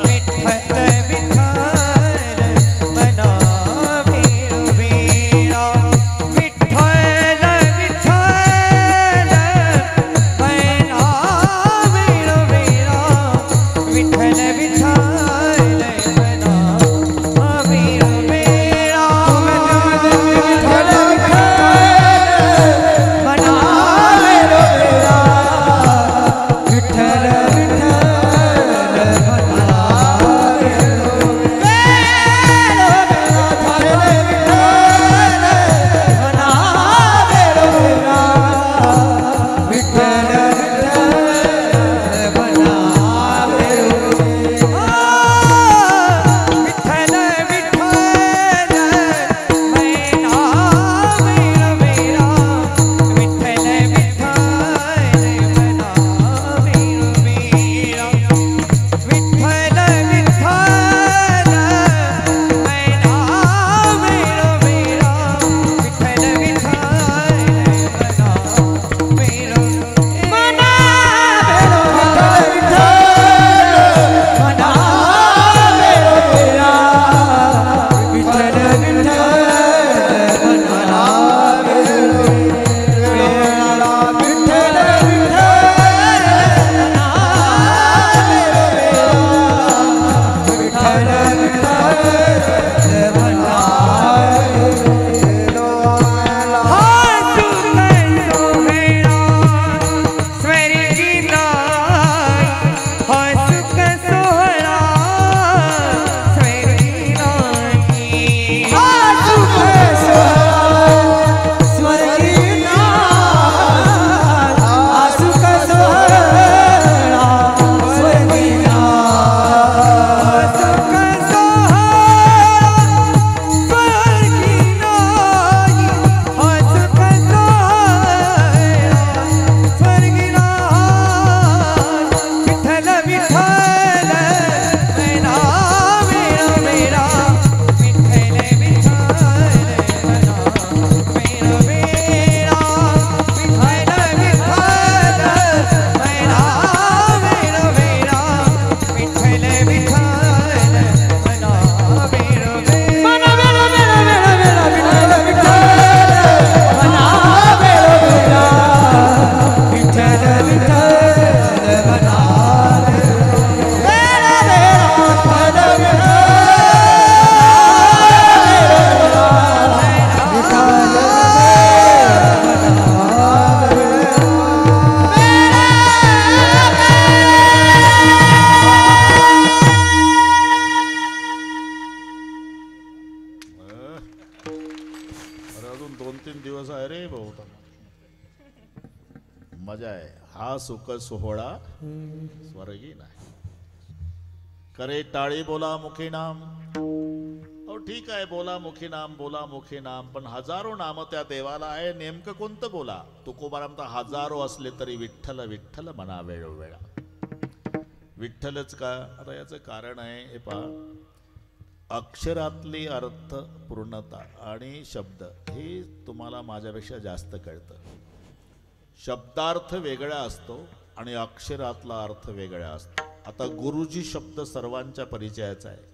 विठ्ठल विठ्ठल मैना वीर वीरा, विठ्ठल विठ्ठल मैना वीर वीरा, विठ्ठल विठ्ठल मजा आहे. हा सुख सोहळा स्वर्गी नाही. करे टाळी बोला मुखी नाम. हो ठीक आहे, बोला मुखी नाम, बोला मुखी नाम, पण हजारो नाम त्या देवाला आहे. नेमकं कोणतं बोला? तुकोबाराम म्हणता हजारो असले तरी विठ्ठल विठ्ठल म्हणा वेळोवेळा. विठ्ठलच का? आता याचं कारण आहे, हे पहा, अक्षरातली अर्थ पूर्णता आणि शब्द हे तुम्हाला माझ्यापेक्षा जास्त कळतं. शब्दार्थ वेगळा असतो आणि अक्षरातला अर्थ वेगळा असतो. आता गुरुजी शब्द सर्वांच्या परिचयाचा आहे,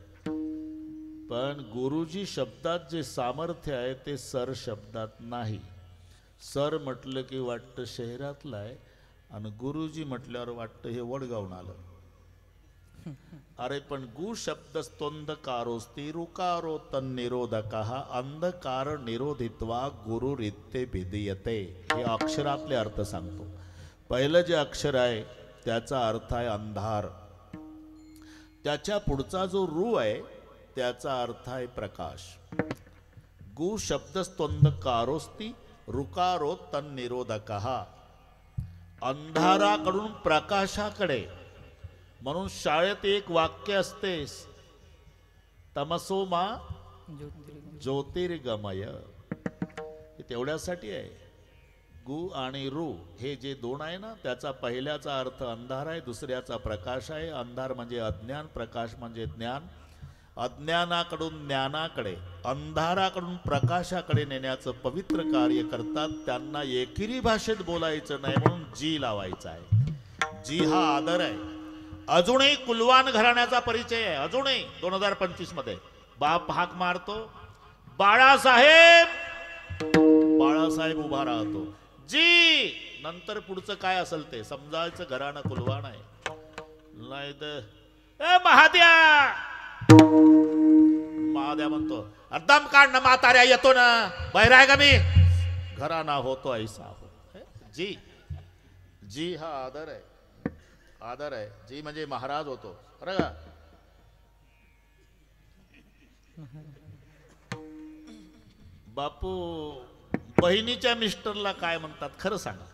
पण गुरुजी शब्दात जे सामर्थ्य आहे ते सर शब्दात नाही. सर म्हटलं की वाटतं शहरातलं आहे आणि गुरुजी म्हटल्यावर वाटतं हे वडगावून आलं. अरे पण गु शब्द स्तोंदकारोस्ती रुकारो तन्निरोधकः अंधकार निरोधित्वा गुरुरित्ते भिदीयते. हे अक्षरातले अर्थ सांगतो. पहिलं जे अक्षर आहे त्याचा अर्थ आहे अंधार. त्याच्या पुढचा जो रू आहे त्याचा अर्थ आहे प्रकाश. गु शब्द स्तोंदकारोस्ती रुकारो तन्निरोधकः. अंधाराकडून प्रकाशाकडे. म्हणून शाळेत एक वाक्य असते, तमसो मा ज्योतिर्गमय. हे तेवढ्यासाठी आहे. गु आणि रू हे जे दोन आहे ना, त्याचा पहिल्याचा अर्थ अंधार आहे, दुसऱ्याचा प्रकाश आहे. अंधार म्हणजे अज्ञान, प्रकाश म्हणजे ज्ञान. अज्ञानाकडून ज्ञानाकडे, अंधाराकडून प्रकाशाकडे नेण्याचं पवित्र कार्य करतात. त्यांना एकेरी भाषेत बोलायचं नाही म्हणून जी लावायचा आहे. जी हा आदर आहे. अजूनही कुलवान घराण्याचा परिचय आहे. अजूनही 2025 मध्ये बाप हाक मारतो, बाळासाहेब, बाळासाहेब उभा राहतो. जी नंतर पुढचं काय असेल ते समजायचं. घराणं कुलवान आहे. नाही तर ए महाद्या, महाद्या म्हणतो अर्धम काढ ना म्हाताऱ्या, येतो ना, बाहेर आहे का मी? घराणा होतो ऐसा हो. जी, जी हा आदर आहे. आदर आहे. जी म्हणजे महाराज होतो. बरं का? बापू बहिणीच्या मिस्टरला काय म्हणतात खरं सांगा?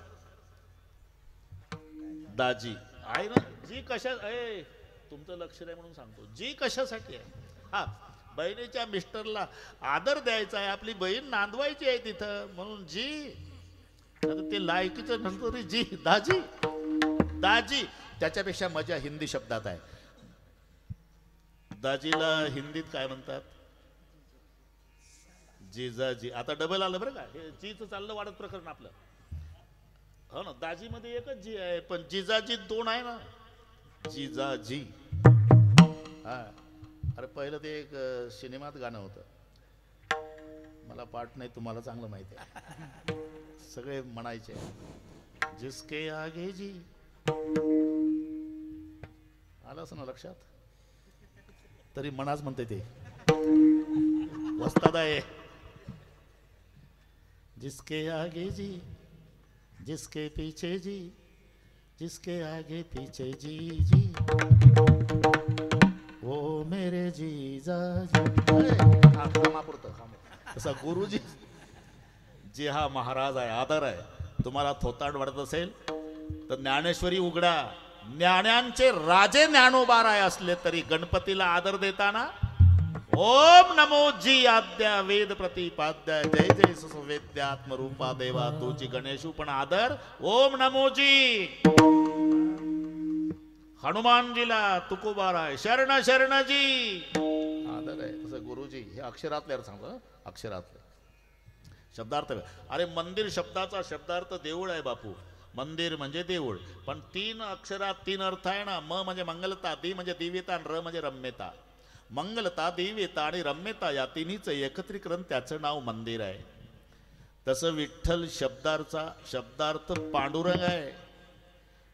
दाजी आहे ना. जी कशा, तुमचं लक्ष नाही म्हणून सांगतो. जी कशासाठी आहे? हा, बहिणीच्या मिस्टरला आदर द्यायचा आहे. आपली बहीण नांदवायची आहे तिथं, म्हणून जी. आता ते लायकीचं नसतं तरी जी, दाजी, दाजी. त्याच्यापेक्षा मजा हिंदी शब्दात आहे. दाजीला हिंदीत काय म्हणतात? जिजाजी. आता डबल आलं बरं का? हे जीचं चाललं वाढत प्रकरण आपलं. हो ना, दाजी मध्ये एकच जी आहे, पण जिजाजी दोन आहे ना. जिजाजी. हा, अरे पहिलं ते एक सिनेमात गाणं होतं, मला पाठ नाही, तुम्हाला चांगलं माहिती आहे. सगळे म्हणायचे जिसके आगे जी. आलं असं ना लक्षात? तरी मनाच म्हणते ते वस्ताद आहे. जिसके आगे जी, जिसके पीछे जी, जिसके आगे पीछे जी जी, वो मेरे जीजा जी. तसा गुरुजी जी हा महाराज आहे, आदर आहे. तुम्हाला थोतांड वाटत असेल तर ज्ञानेश्वरी उघडा. ज्ञानांचे राजे ज्ञानोबाराय असले तरी गणपतीला आदर देताना ओम नमो जी आद्या वेद प्रतिपाद्या जय जय सुवेद्यात्म रूपा देवा तुझी. गणेशू पण आदर ओम नमो जी. हनुमानजीला तुकोबाराय शरण शरण जी, आदर आहे. तसं गुरुजी हे अक्षरातले सांगतो. अक्षरातले शब्दार्थ. अरे मंदिर शब्दाचा शब्दार्थ देऊळ आहे बापू. मंदिर म्हणजे देऊळ, पण 3 अक्षरात 3 अर्थ आहे ना. म म्हणजे मंगलता, दी म्हणजे दिव्यता आणि र म्हणजे रम्यता. मंगलता, दिव्यता आणि रम्यता या तिन्हीचं एकत्रीकरण त्याचं नाव मंदिर आहे. तसं विठ्ठल शब्दार्थ पांडुरंग आहे,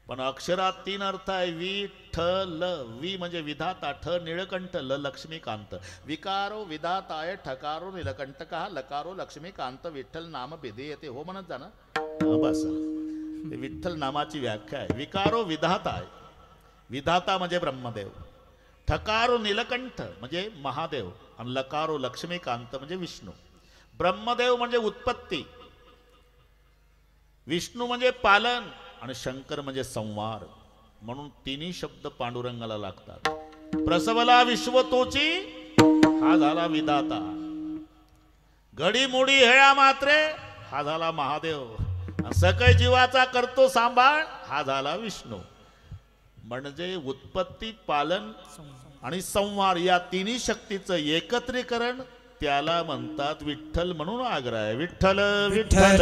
पण अक्षरात 3 अर्थ आहे. विठ्ठल. वि म्हणजे विधाता, ठ निळकंठ, ल लक्ष्मीकांत. विकारो विधाताय ठकारो नीलकंठका, लकारो लक्ष्मीकांत. विठ्ठल नाम भिधीयते. हो म्हणत जा ना. बस विठ्ठल नामाची व्याख्या आहे. विकारो विधाता आहे. विधाता म्हणजे ब्रह्मदेव. ठकारो नीलकंठ म्हणजे महादेव आणि लकारो लक्ष्मीकांत म्हणजे विष्णू. ब्रह्मदेव म्हणजे उत्पत्ती, विष्णू म्हणजे पालन आणि शंकर म्हणजे संवार, म्हणून तिन्ही शब्द पांडुरंगाला लागतात. प्रसवला विश्व तोची, हा झाला विधाता. घडीमोडी हेळा मात्रे, हा झाला महादेव. सकळ जीवाचा करतो सांभाळ, हा झाला विष्णू. म्हणजे उत्पत्ती, पालन आणि संहार या तिन्ही शक्तीचं एकत्रीकरण, त्याला म्हणतात विठ्ठल. म्हणून आग्रह आहे, विठ्ठल विठ्ठल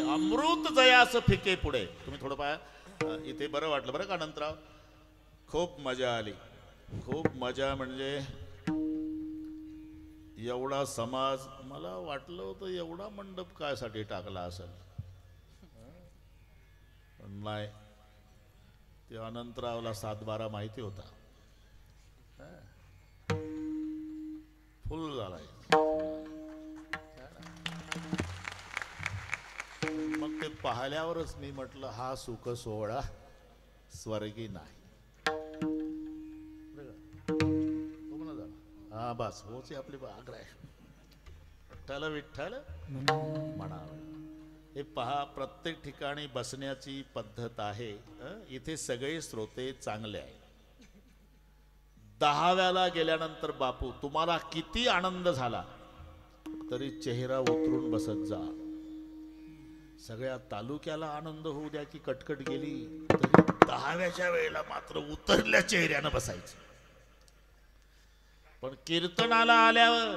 अमृत जयास फिके पुढे. तुम्ही थोडं पाया, इथे बरं वाटलं बरं का अनंतराव, खूप मजा आली. खूप मजा म्हणजे एवढा समाज, मला वाटलं होतं एवढा मंडप कायसाठी टाकला असेल, नाही, ते अनंतरावला 7-12 माहिती होता. फुल झालाय. मग ते पाहिल्यावरच मी म्हटलं हा सुख सोहळा स्वर्गी नाही. हा बस होच आपली आग्रह आहे. विठ्ठल विठ्ठल म्हणावं. हे पहा, प्रत्येक ठिकाणी बसण्याची पद्धत आहे. इथे सगळे श्रोते चांगले आहे. 10व्याला गेल्यानंतर बापू तुम्हाला किती आनंद झाला तरी चेहरा उतरून बसत जा. सगळ्या तालुक्याला आनंद होऊ द्या की कटकट गेली तरी 10व्याच्या वेळेला मात्र उतरल्या चेहऱ्यानं बसायचं. पण कीर्तनाला आल्यावर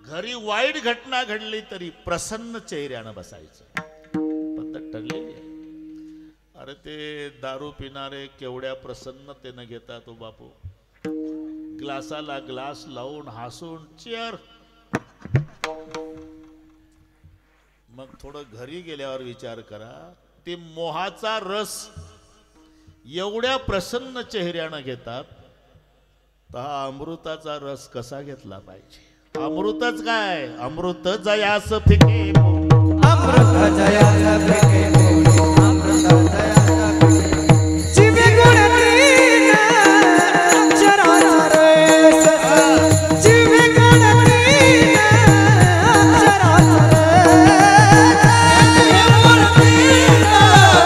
घरी वाईट घटना घडली तरी प्रसन्न चेहऱ्यानं बसायचं. पद्धत ठरलेली आहे. अरे ते दारू पिणारे केवढ्या प्रसन्नतेनं घेतात तो बापू. ग्लासाला ग्लास लावून हसून चेअर. मग थोडं घरी गेल्यावर विचार करा, ते मोहाचा रस एवढ्या प्रसन्न चेहऱ्यानं घेतात, तर हा अमृताचा रस कसा घेतला पाहिजे. अमृतच काय, अमृत जयास फिके, अमृत जयास फिके, अमृत जयास फिके, जीवे गुण तीन अक्षराचा रस, जीवे गुण तीन अक्षराचा रस, जीवे गुण तीन अक्षराचा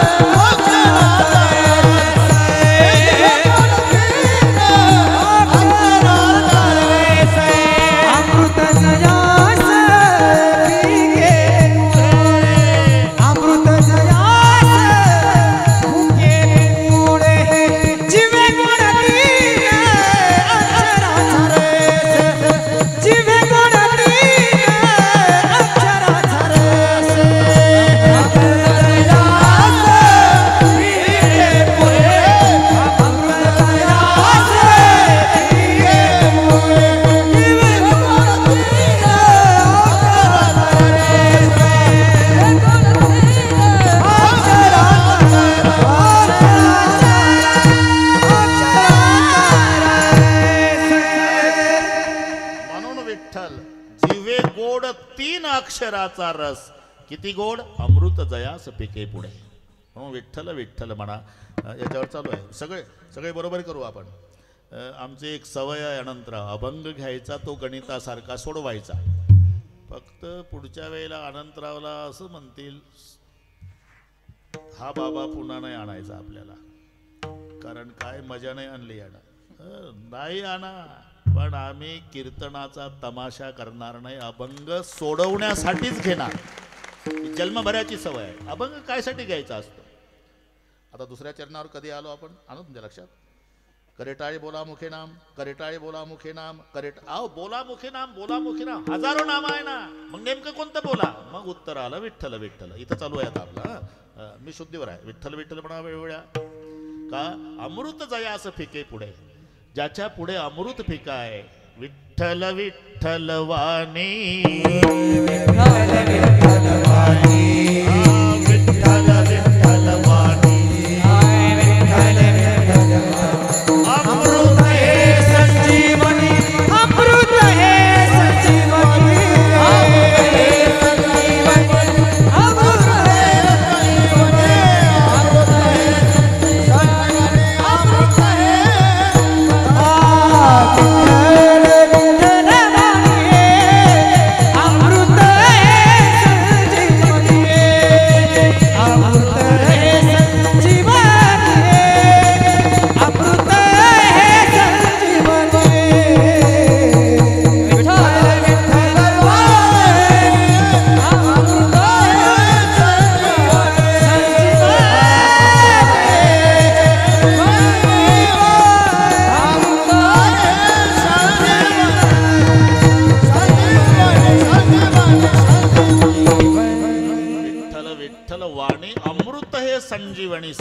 अक्षराचा रस. किती गोड, अमृत जयास पिके पुढे. म्हणून विठ्ठल विठ्ठल म्हणा. याच्यावर चालू आहे. सगळे बरोबर करू आपण. आमची एक सवय आहे अनंतराव, अभंग घ्यायचा तो गणितासारखा सोडवायचा. फक्त पुढच्या वेळेला अनंतरावला असं म्हणतील, हा बाबा पुन्हा नाही आणायचा आपल्याला, कारण काय मजा नाही आणली यानं. नाही आणा, पण आम्ही कीर्तनाचा तमाशा करणार नाही. अभंग सोडवण्यासाठीच घेणार. जन्मभराची सवय आहे. अभंग कायसाठी घ्यायचा असतो. आता दुसऱ्या चरणावर कधी आलो आपण, आणू तुमच्या लक्षात. करेटाळे बोला मुखे नाम, करेटाळे बोला मुखे नाम, आओ बोला मुखे नाम, बोला मुखे नाम, हजारो नाम आहे ना. मग नेमकं कोणतं बोला. मग उत्तर आलं विठ्ठल विठ्ठल. इथं चालू आहे आता आपला. मी शुद्धीवर आहे. विठ्ठल विठ्ठल म्हणा वेळोवेळा. का अमृत जयास फिके पुढे. ज्याच्या पुढे अमृत फिका आहे. विठ्ठल विठ्ठल वाणी, विठ्ठल विठ्ठल वाणी, विठ्ठल विठ्ठल वाणी, विठ्ठल विठ्ठल वाणी. अमृत हे संजीवनी, अमृत हे संजीवनी, अमृत हे संजीवनी.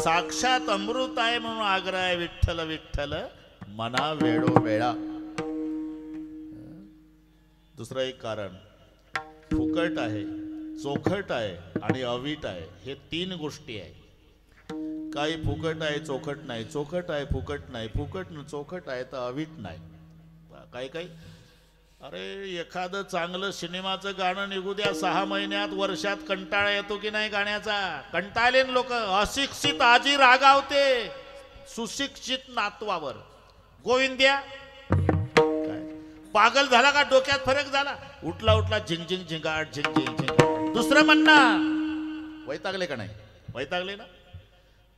साक्षात अमृत आहे म्हणून आग्रह आहे विठ्ठल विठ्ठल मना वेळोवेळा. दुसरं एक कारण, फुकट आहे, चोखट आहे आणि अवीट आहे, हे तीन गोष्टी आहे. काही फुकट आहे चोखट नाही, चोखट आहे फुकट नाही, फुकट चोखट आहे तर अवीट नाही. काही काही अरे एखादं चांगलं सिनेमाचं गाणं निघू द्या, 6 महिन्यात वर्षात कंटाळा येतो की नाही गाण्याचा. कंटाळले लोक. अशिक्षित आजी रागावते सुशिक्षित नातवावर. गोविंद्या काय पागल झाला का, डोक्यात फरक झाला, उठला उठला झिंग झिंग झिंगाट झिंग झिंग झिंगाट. दुसरं म्हणणं वैतागले का नाही, वैतागले ना.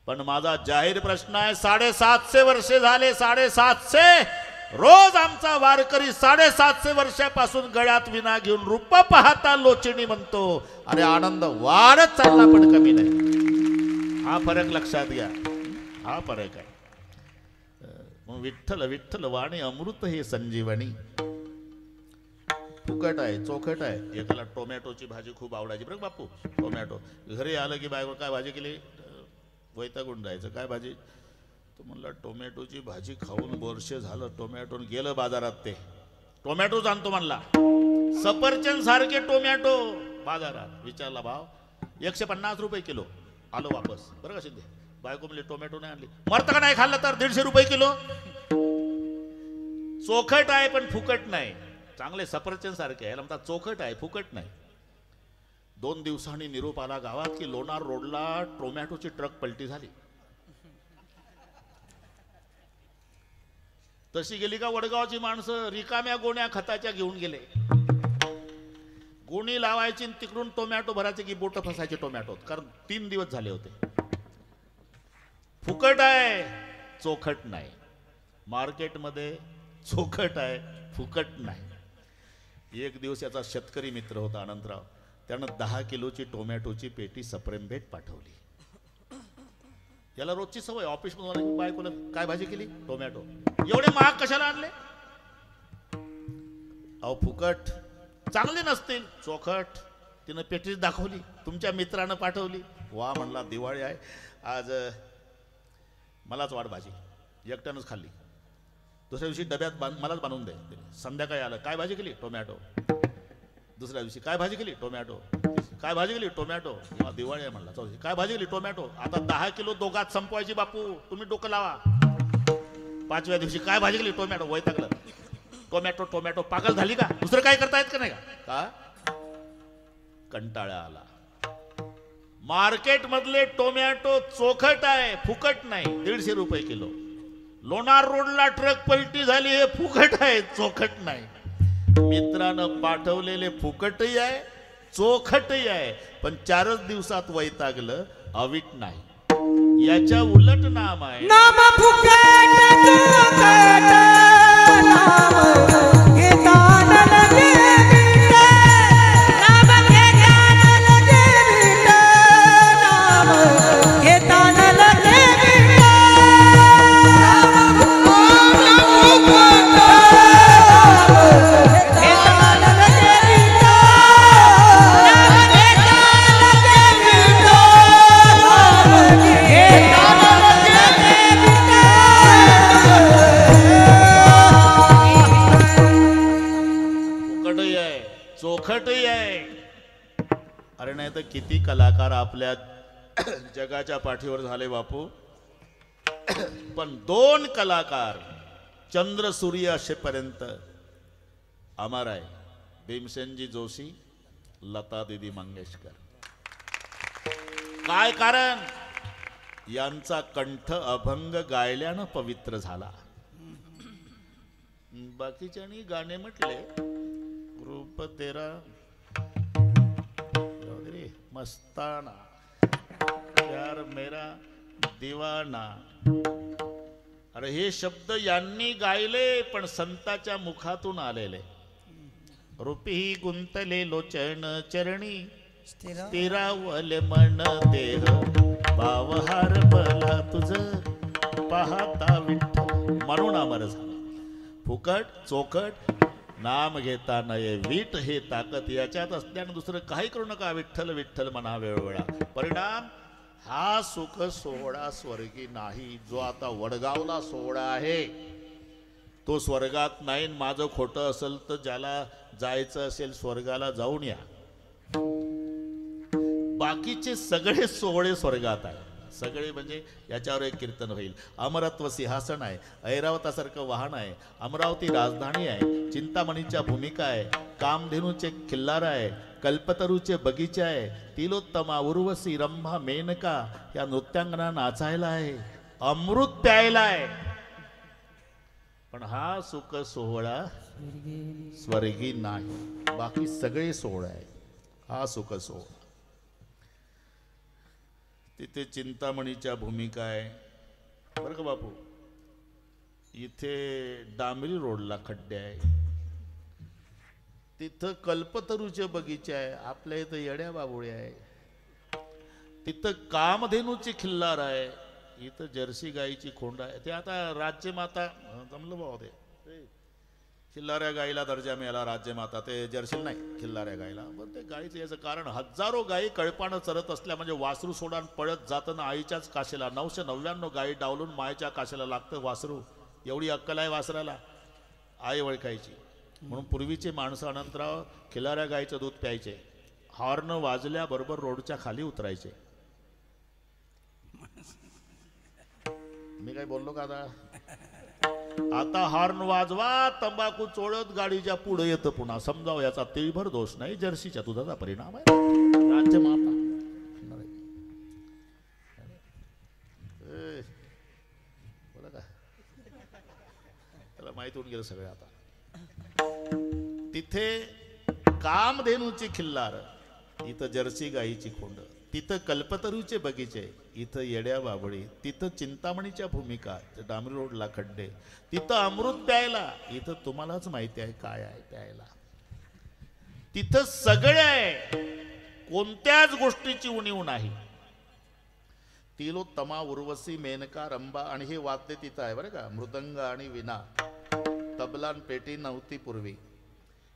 पण माझा जाहीर प्रश्न आहे, 750 वर्षे झाले, 750 रोज आमचा वारकरी 750 वर्षापासून गळ्यात विना घेऊन रूप पाहता लोचिणी म्हणतो. अरे आनंद वाढत चालला पण कमी नाही. हा फरक लक्षात घ्या, हा फरक आहे. मग विठ्ठल विठ्ठल वाणी अमृत हे संजीवनी. फुकट आहे चोखट आहे. एकाला टोमॅटोची भाजी खूप आवडायची बरं बापू. टोमॅटो घरी आलं की बायको काय भाजी केली, वैतागून जायचं. काय भाजी, तो म्हणला टोमॅटोची भाजी खाऊन वर्ष झालं. टोमॅटो गेलं बाजारात, ते टोमॅटो आणतो म्हणला. सफरचंद सारखे टोमॅटो बाजारात. विचारला भाव, 150 रुपये किलो. आलो वापस. बरं का शिंदे, बायको म्हणली टोमॅटो नाही आणली. मरत का नाही खाल्लं तर 150 रुपये किलो. चोखट आहे पण फुकट नाही. चांगले सफरचंद सारखे आहे म्हणतात चोखट आहे फुकट नाही. 2 दिवसांनी निरोप आला गावात की लोणार रोडला टोमॅटोची ट्रक पलटी झाली. तशी गेली का वडगावची माणसं रिकाम्या गोण्या खताच्या घेऊन गेले. गोणी लावायची तिकडून टोमॅटो भरायचे की बोट फसायचे टोमॅटोत, कारण 3 दिवस झाले होते. फुकट आहे चोखट नाही. मार्केटमध्ये चोखट आहे फुकट नाही. एक दिवस याचा शेतकरी मित्र होता अनंतराव, त्यानं 10 किलोची टोमॅटोची पेटी सप्रेम भेट पाठवली. याला रोजची सवय, ऑफिस मध्ये बायकोला काय भाजी केली, टोमॅटो. एवढे महाग कशाला आणले. अहो फुकट चांगले नसतील, चोखट. तिनं पेटीच दाखवली, तुमच्या मित्रानं पाठवली. वा म्हणला दिवाळी आहे आज, मलाच वाढ भाजी. एकट्यानंच खाल्ली. दुसऱ्या दिवशी डब्यात मलाच बांधून दे. संध्याकाळी आलं, काय भाजी केली, टोमॅटो. दुसऱ्या दिवशी काय भाजी केली, टोमॅटो. काय भाजी केली, टोमॅटो. दिवाळी आहे म्हणला. चौथी काय भाजी केली, टोमॅटो. आता 10 किलो दोघात संपवायची बापू, तुम्ही डोकं लावा. 5व्या दिवशी काय भाजी केली, टोमॅटो. वैतागलं. Tomato tomato. पागल झाली का, दुसरं काय करता येत का नाही का. कंटाळा आला. मार्केट मधले टोमॅटो चोखट आहे फुकट नाही. 150 रुपये किलो. लोणार रोडला ट्रक पलटी झाली, हे फुकट आहे चोखट नाही. मित्रानं पाठवलेले फुकटही आहे चोखटही आहे, पण 4च दिवसात वैतागलं, अवीट नाही. याच्या उलट नाम आहे नाम फुकट चोखट नाम घेतान लगे मीठ. नाम घेतान लगे मीठ. नाम घेतान लगे मीठ. नाम फुकट घेतान लगे मीठ. नाम घेतान लगे मीठ. नाम घेतान लगे मीठ. फुकटही आहे चोखटही आहे. अरे नाही तर किती कलाकार आपल्या जगाच्या पाठीवर झाले बापू. पण 2 कलाकार चंद्र सूर्य असेपर्यंत अमर आहे. भीमसेनजी जोशी, लता दीदी मंगेशकर. काय कारण, यांचा कंठ अभंग गायल्यानं पवित्र झाला. बाकीच्यांनी गाणे म्हटले रूप तेरा मस्ताना प्यार मेरा दीवाना. अरे हे शब्द यांनी गायले पण संताच्या मुखातून आलेले. रूपी गुंतले लोचन चरणी स्थिरावले मन देह. भावहार मला तुझ पाहता विठ्ठल म्हणून अमर झाला. फुकट चोखट नाम घेता नये वीट हे ताकद. याच्यात असल्यानं दुसरं काही करू नका. विठ्ठल विठ्ठल म्हणा वेळोवेळा. परिणाम हा सुख सोहळा स्वर्गी नाही. जो आता वडगावला सोहळा आहे तो स्वर्गात नाही. माझं खोटं असेल तर ज्याला जायचं असेल स्वर्गाला जाऊन या. बाकीचे सगळे सोहळे स्वर्गात आहे. सगळे म्हणजे याच्यावर एक कीर्तन होईल. अमरत्व सिंहासन आहे, ऐरावतासारखं वाहन आहे, अमरावती राजधानी आहे, चिंतामणीच्या भूमिका आहे, कामधेनूचे खिल्लार आहे, कल्पतरूचे बगीचे आहे, तिलोत्तमा उर्वशी रंभा मेनका या नृत्यांगना नाचायला आहे, अमृत प्यायला आहे. पण हा सुख सोहळा स्वर्गी नाही. बाकी सगळे सोहळे आहे. हा सुख सोहळा. तिथे चिंतामणीच्या भूमिका आहे बरं का बापू. इथे डांबरी रोडला खड्डे आहे. तिथं कल्पतरूचे बगीचे आहे. आपल्या इथं येड्या बाबुळे आहे. तिथं कामधेनूची खिल्लार आहे. इथं जर्सी गाईची खोंड आहे. ते आता राज्यमाता जमलं भाऊ. ते खिल्लाऱ्या गाईला दर्जा मिळाला राज्यमाता. ते जर्सी नाही खिल्लाऱ्या गाईला. पण ते गाईचं याचं कारण हजारो गायी कळपानं चरत असल्या म्हणजे वासरू सोडान पळत जातं ना आईच्याच काशेला. 999 गायी डावलून मायेच्या काशेला लागतं वासरू. एवढी अक्कल आहे वासराला आई ओळखायची. म्हणून पूर्वीचे माणसं अनंतराव खिल्लाऱ्या गाईचं दूध प्यायचे. हॉर्न वाजल्याबरोबर रोडच्या खाली उतरायचे. मी काय बोललो का आता हॉर्न वाजवा तंबाखू चोळत गाडीच्या पुढे येतं पुन्हा. समजाव याचा तिळभर दोष नाही. जर्सीच्या दुधाचा परिणाम आहे. राज्यमाता बोला का त्याला माहिती होऊन गेलं सगळं. आता तिथे कामधेनूची खिल्लार, इथं जर्सी गाईची खोंड, तिथं कल्पतरूचे बगीचे, इथं येड्या बाबळी, तिथं चिंतामणीच्या भूमिका, डांबरी रोडला खड्डे, तिथं अमृत प्यायला. इथं तुम्हालाच माहिती आहे काय आहे प्यायला. तिथं सगळे आहे. कोणत्याच गोष्टीची उणीव नाही. तिलोत्तमा उर्वशी मेनका रंभा आणि हे वाद्य तिथं आहे बरं का. मृदंग आणि विना, तबला आणि पेटी नव्हती पूर्वी.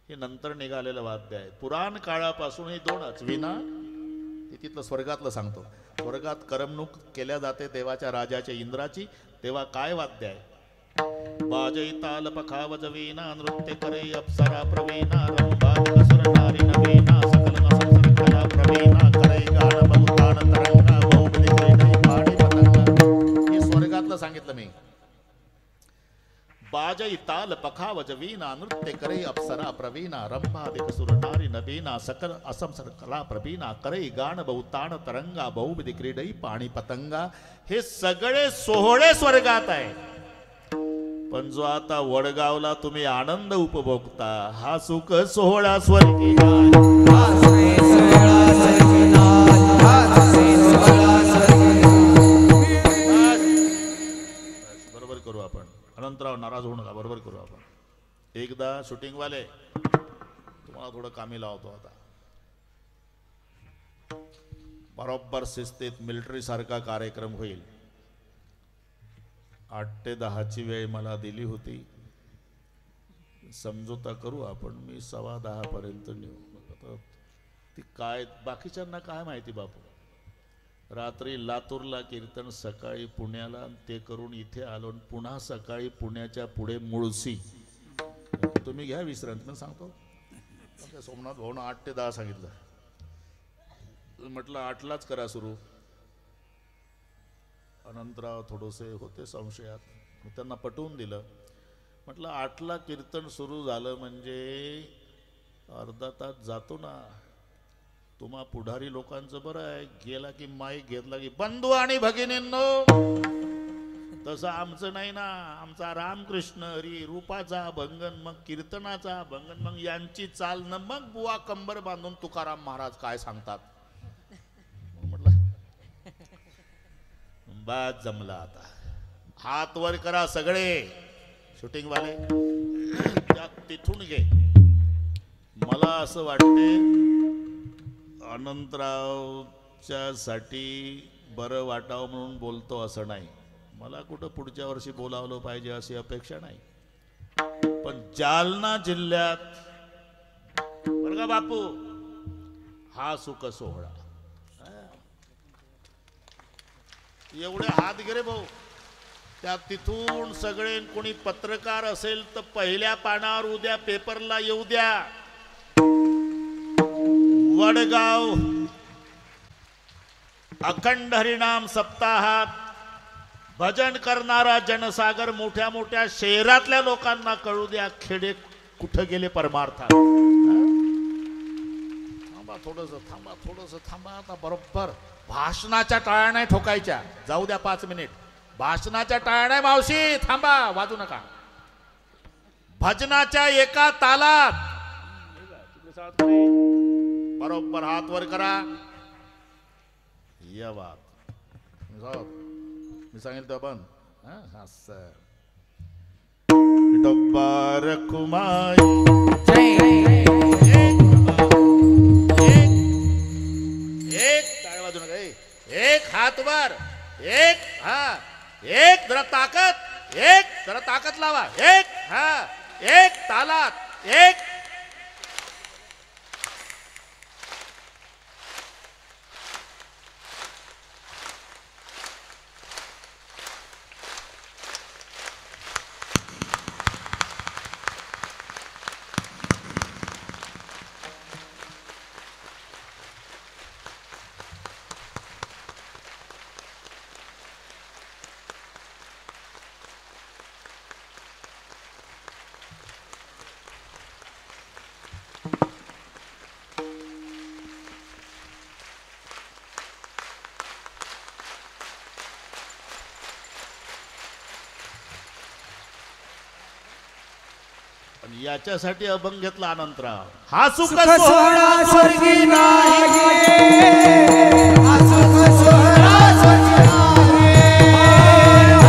हे नंतर निघालेलं वाद्य आहे. पुराण काळापासून हे दोनच. विना तिथलं स्वर्गातलं सांगतो. स्वर्गात करमणूक केल्या जाते देवाच्या राजाच्या इंद्राची. तेव्हा काय वाद्य आहे. बाजई ताल पखावज वीणा नृत्य करे अप्सरा प्रवीणा रंभा कसुर नारी नवीना सकल असंसर कला प्रवीणा करे गान बहुतान तरंगा बहुपदी क्रीडा पाणी पतंगा. हे स्वर्गातलं सांगितलं मी. बाजई ताल पखावज वीणा नृत्य करे अप्सरा प्रवीणा रंभादि कसुर नारी नवीना सकल असंसर कला प्रवीणा करे गान बहुतान तरंगा बहुविध क्रीडई पाणी पतंगा. हे सगळे सोहळे स्वर्गात आहे. पण जो आता वडगावला तुम्ही आनंद उपभोगता हा सुख सोहळा स्वर्गी बरोबर करू आपण. अनंतराव नाराज होऊ नका. बरोबर करू आपण. एकदा शूटिंगवाले तुम्हाला थोडं कामी लावतो. आता बरोबर शिस्तीत मिलिटरी सारखा कार्यक्रम होईल. 8 ते 10ची वेळ मला दिली होती. समजोता करू आपण. मी 10:15 पर्यंत नेऊ. ती काय बाकीच्यांना काय माहिती बापू. रात्री लातूरला कीर्तन, सकाळी पुण्याला, ते करून इथे आलो. पुन्हा सकाळी पुण्याच्या पुढे मुळशी. तुम्ही घ्या विश्रांती. पण सांगतो सोमनाथ भाऊनं 8 ते 10 सांगितलं. म्हटलं 8लाच करा सुरू. अनंतराव थोडेसे होते संशयात. त्यांना पटवून दिलं. म्हटलं 8ला कीर्तन सुरू झालं म्हणजे अर्धा तास जातो ना. तुम्हा पुढारी लोकांचं बरं आहे. गेला की माईक घेतला की बंधू आणि भगिनींनो. तसं आमचं नाही ना. आमचा रामकृष्ण हरी रूपाचा भंगन, मग कीर्तनाचा भंगन, मग यांची चाल न, मग बुवा कंबर बांधून तुकाराम महाराज काय सांगतात. म्हटलं बात जमला. आता हात वर करा सगळे शूटिंग वाले. त्यात तिथून घे. मला असं वाटते अनंतरावच्या साठी बरं वाटावं म्हणून बोलतो असं नाही. मला कुठं पुढच्या वर्षी बोलावलं पाहिजे अशी अपेक्षा नाही. पण जालना जिल्ह्यात बरं का बापू हा सुख सोहळा. एवढे हात गे रे भाऊ. त्या तिथून सगळे कोणी पत्रकार असेल तर पहिल्या पानावर उद्या पेपरला येऊ द्या. वडगाव अखंड हरिनाम सप्ताहात भजन करणारा जनसागर मोठ्या मोठ्या शहरातल्या लोकांना कळू द्या. खेडे कुठं गेले परमार्थात. थांबा थोडस थांबा. आता बरोबर भाषणाच्या टाळ्या नाही ठोकायच्या. जाऊ द्या 5 मिनिट. भाषणाच्या टाळ्या नाही मावशी, थांबा, वाजू नका. भजनाच्या एका तालात बरोबर हात वर करा. या बात मी सांगितलं आपण डब्बा रखुमाई एक हात वर, एक हा, एक जरा ताकद लावा. एक हा, एक तालात, एक. याच्यासाठी अभंग घेतला अनंतराव. हा सुख सोहळा स्वर्गी नाही. हा सुख सोहळा स्वर्गी नाही. हा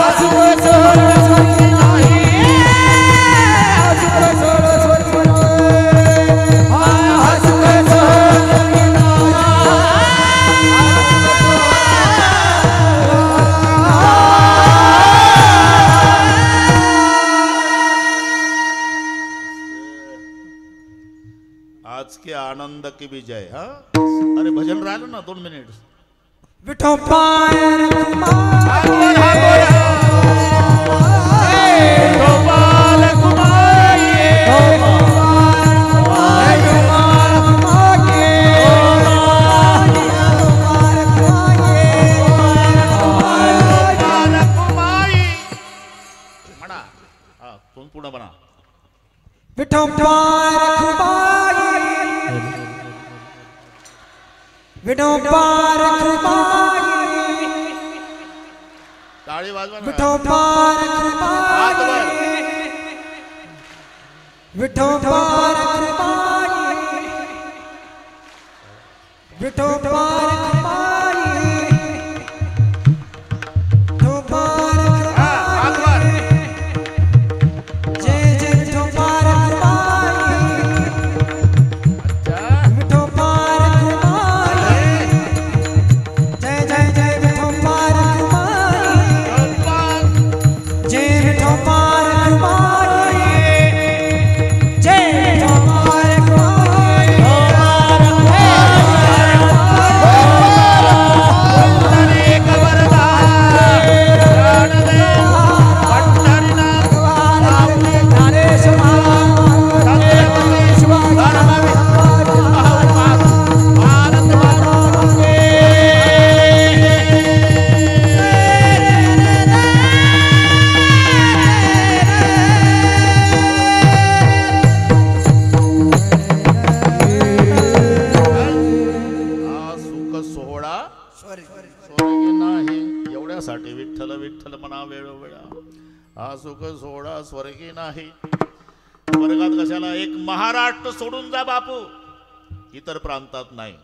सुख सोहळा स्वर्गी नाही. हा सुख सोहळा स्वर्गी नाही. आज के आनंद की विजय. हा अरे भजन राहिलं ना 2 मिनिट. विठोबार म्हणा. हा तुम्ही पुढे म्हणा. विठोबार टाळी वाजवा ना. विठोबार विठोबार विठोबार हा सुख सोहळा स्वर्गी नाही. वर्गात कशाला. एक महाराष्ट्र सोडून जा बापू, इतर प्रांतात नाही.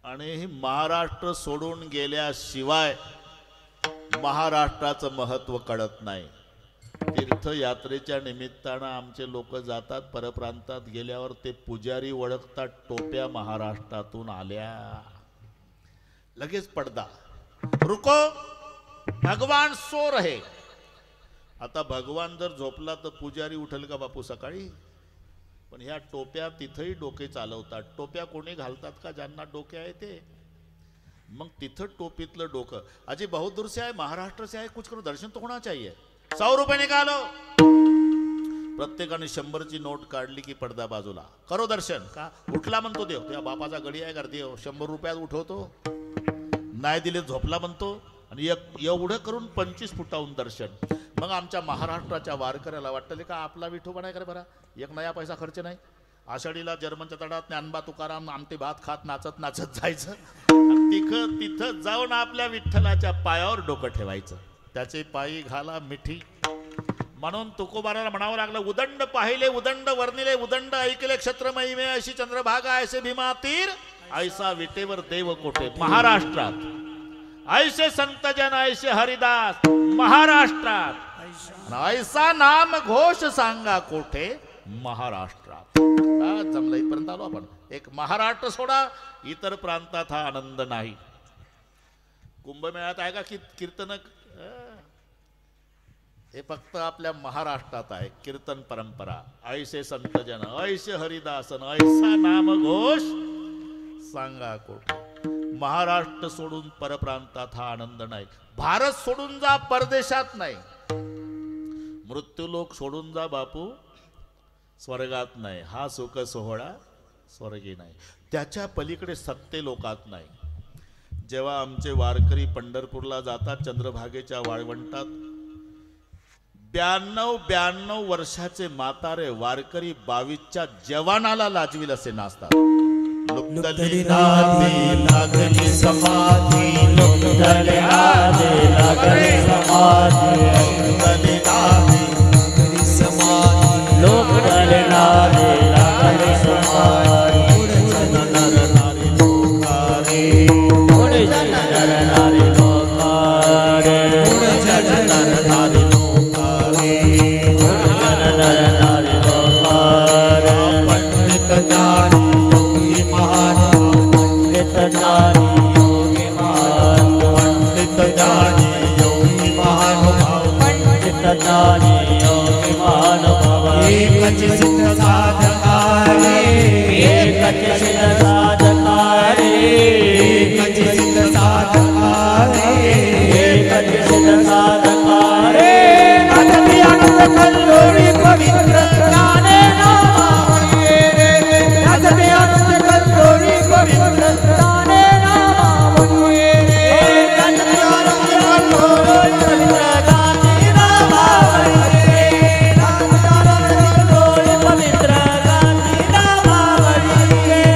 आणि ही महाराष्ट्र सोडून गेल्याशिवाय महाराष्ट्राचं महत्व कळत नाही. तीर्थयात्रेच्या निमित्तानं आमचे लोक जातात परप्रांतात, गेल्यावर ते पुजारी ओळखतात टोप्या महाराष्ट्रातून आल्या. लगेच पडदा, रुको भगवान सो रहे. आता भगवान जर झोपला तर पुजारी उठल का बापू सकाळी? पण ह्या टोप्या तिथंही डोके चालवतात. टोप्या कोणी घालतात का? ज्यांना डोके आहे ते. मग तिथं टोपीतलं डोकं, अजी बहुत दूर से आए, महाराष्ट्र से आए, कुछ करो, दर्शन तो होना चाहिए, 100 रुपये निकालो. प्रत्येकाने 100ची नोट काढली की पडदा बाजूला, करो दर्शन. का उठला म्हणतो देव, त्या बापाचा गडी आहे गर्दी, 100 रुपयात उठवतो. नाही दिले झोपला म्हणतो. आणि एवढं करून 25 फुटाहून दर्शन. मग आमच्या महाराष्ट्राच्या वारकऱ्याला वाटलं का आपला विठोबा नाही करे बरा, 1 नया पैसा खर्च नाही. आषाढीला जर्मनच्या तडात ज्ञानबा तुकाराम आमटे भात खात नाचत नाचत जायचं. तिथं जाऊन आपल्या विठ्ठलाच्या पायावर डोकं ठेवायचं. त्याचे पायी घाला मिठी. म्हणून तुकोबाराला म्हणावं लागलं, उदंड पाहिले उदंड वर्णिले उदंड ऐकले क्षत्रमहिमे अशी चंद्रभागा ऐसे भीमा तीर ऐसा विटेवर देव कोठे. महाराष्ट्रात ऐसे संतजन ऐसे हरिदास महाराष्ट्रात. ऐसा नाम घोष सांगा कोठे महाराष्ट्रात. जमलं इथपर्यंत आलो आपण. एक महाराष्ट्र सोडा, इतर प्रांतात हा आनंद नाही. कुंभमेळ्यात आहे का कीर्तनक? हे फक्त आपल्या महाराष्ट्रात आहे कीर्तन परंपरा. ऐसे संतजन ऐसे हरिदासन ऐसा नाम घोष सांगा कोठे. महाराष्ट्र सोडून परप्रांतात हा आनंद नाही. भारत सोडून जा, परदेशात नाही. मृत्यूलोक सोडून जा बापू, स्वर्गात नाही. हा सुख सोहळा स्वर्गी नाही. त्याच्या पलीकडे सत्य लोकात नाही. जेव्हा आमचे वारकरी पंढरपूरला जातात चंद्रभागेच्या वाळवंटात, 92 वर्षाचे म्हातारे वारकरी 22च्या जवानाला लाजवील असे नाचतात. लुगदली नादी लागली समाधी, लुगदली नादी लागली समाधी, लुगदली नादी लागली समाधी, लुगदली नादी लागली समाधी. पुढे नर नारी लोकारे, पुढे नर नारी लोकारे, पुढे नर नारी लोकारे, पुढे नर नारी लोकारे. पंडित ज्ञानी सिद्ध साधकारे, सिद्ध साधकारे, सिद्ध साधकारे, सिद्ध साधकारे. नाचती आनंद कल्लोळी पवित्र ज्ञाने नामावळे रे. नाचती आनंद कल्लोळी पवित्र ज्ञाने नामावळे रे. नाचती आनंद कल्लोळी पवित्र ज्ञाने नामावळे रे.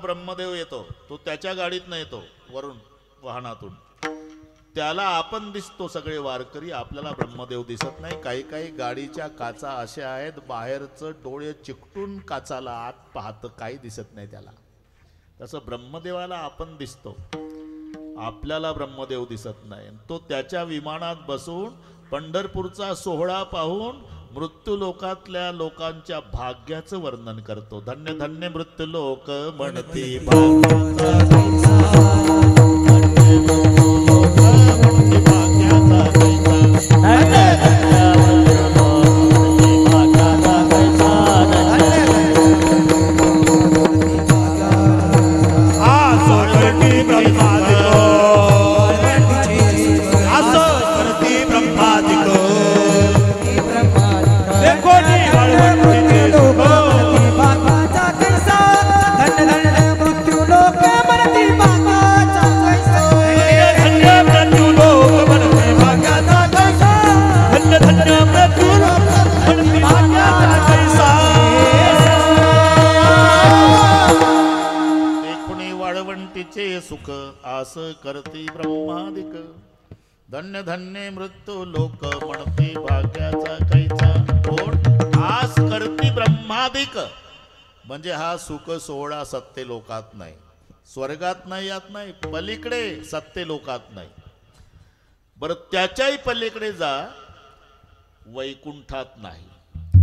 ब्रह्मदेव येतो, तो त्याच्या गाडीत नाही येतो, वरून वाहनातून. त्याला आपण दिसतो सगळे वारकरी, आपल्याला ब्रह्मदेव दिसत नाही. काही काही गाडीच्या काचा अशा आहेत, बाहेरचं डोळे चिकटून काचाला आत पाहतं, काही दिसत नाही त्याला. तसं ब्रह्मदेवाला आपण दिसतो, आपल्याला ब्रह्मदेव दिसत नाही. तो त्याच्या विमानात बसून पंढरपूरचा सोहळा पाहून मृत्यूलोकातल्या लोकांच्या भाग्याचं वर्णन करतो. धन्य धन्य मृत्यूलोक म्हणती मृत्यूलोक मनती सुख आस करती ब्रह्मादिक धन्य धन्य मृत्यू लोक म्हणते भाग्याचा कैचा कोण आस करती ब्रह्मादिक म्हणजे हा सुख सोहळा सत्य लोकात नाही, स्वर्गात नाही, यात नाही, पलीकडे सत्य लोकात नाही. बरं त्याच्याही पलीकडे जा, वैकुंठात नाही.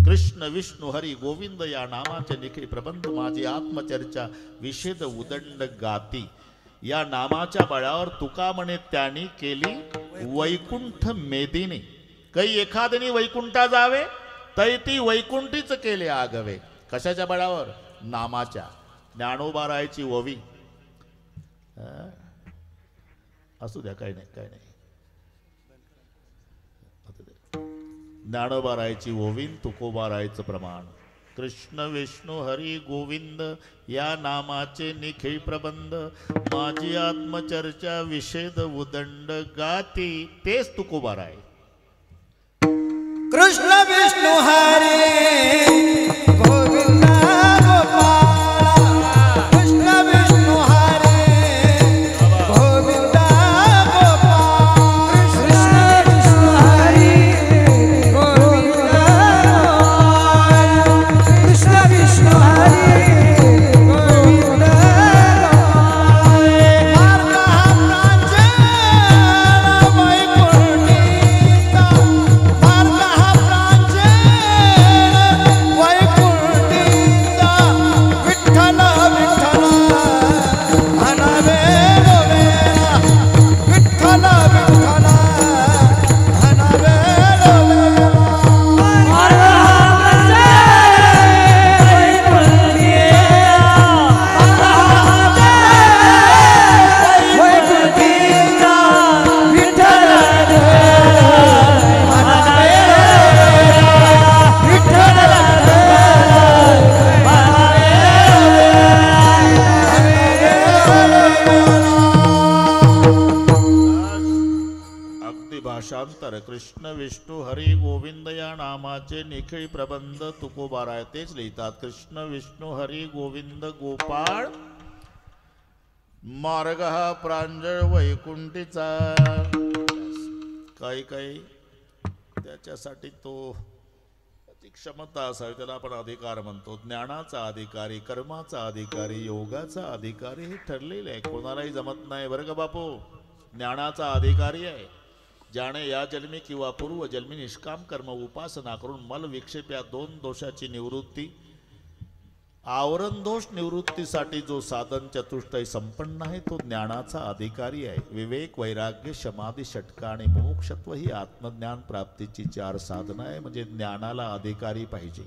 कृष्ण विष्णू हरी गोविंद या नामाचे निखिल प्रबंध माझी आत्मचर्चा विषेद उदंड गाती. या नामाच्या बळावर तुका म्हणे त्यांनी केली वैकुंठ मेदिनी. काही एखाद्याने वैकुंठा जावे तै ती वैकुंठीच केले आगवे. कशाच्या बळावर? नामाच्या. ज्ञानोबा रायची ओवी असू द्या, काही नाही, काही नाही. ज्ञानोबा रायची ओवीन तुकोबा रायचं प्रमाण. कृष्ण विष्णू हरी गोविंद या नामाचे निखिळ प्रबंध माझी आत्मचर्चा विषेद उदंड गाती. तेच तुकोबा राय. कृष्ण विष्णु हरे गोविंद गोपाला. कृष्ण विष्णु हरे गोविंद गोपाल. कृष्ण विष्णु हरे गोविंद गोपाल. कृष्ण विष्णु हरे गोविंद भाषांतर. कृष्ण विष्णू हरी गोविंद या नामाचे निखिळ प्रबंध तुकोबा राय तेच लिहितात. कृष्ण विष्णू हरी गोविंद गोपाळ मार्ग हा प्रांजळ वैकुंठीचा. काही काही त्याच्यासाठी तो क्षमता असावी, त्याला आपण अधिकार म्हणतो. ज्ञानाचा अधिकारी, कर्माचा अधिकारी, योगाचा अधिकारी हे ठरलेले आहे. कोणालाही जमत नाही बरं का बापू. ज्ञानाचा अधिकारी आहे. ज्याने या जन्मी किंवा पूर्व जन्मी निष्काम कर्म उपासना करून मल विक्षेप या दोन दोषाची निवृत्ती, आवरण दोष निवृत्तीसाठी जो साधन चतुष्टय संपन्न आहे तो ज्ञानाचा अधिकारी आहे. विवेक, वैराग्य, समाधी, षटका आणि मोक्षत्व ही आत्मज्ञान प्राप्तीची 4 साधनं आहे. म्हणजे ज्ञानाला अधिकारी पाहिजे,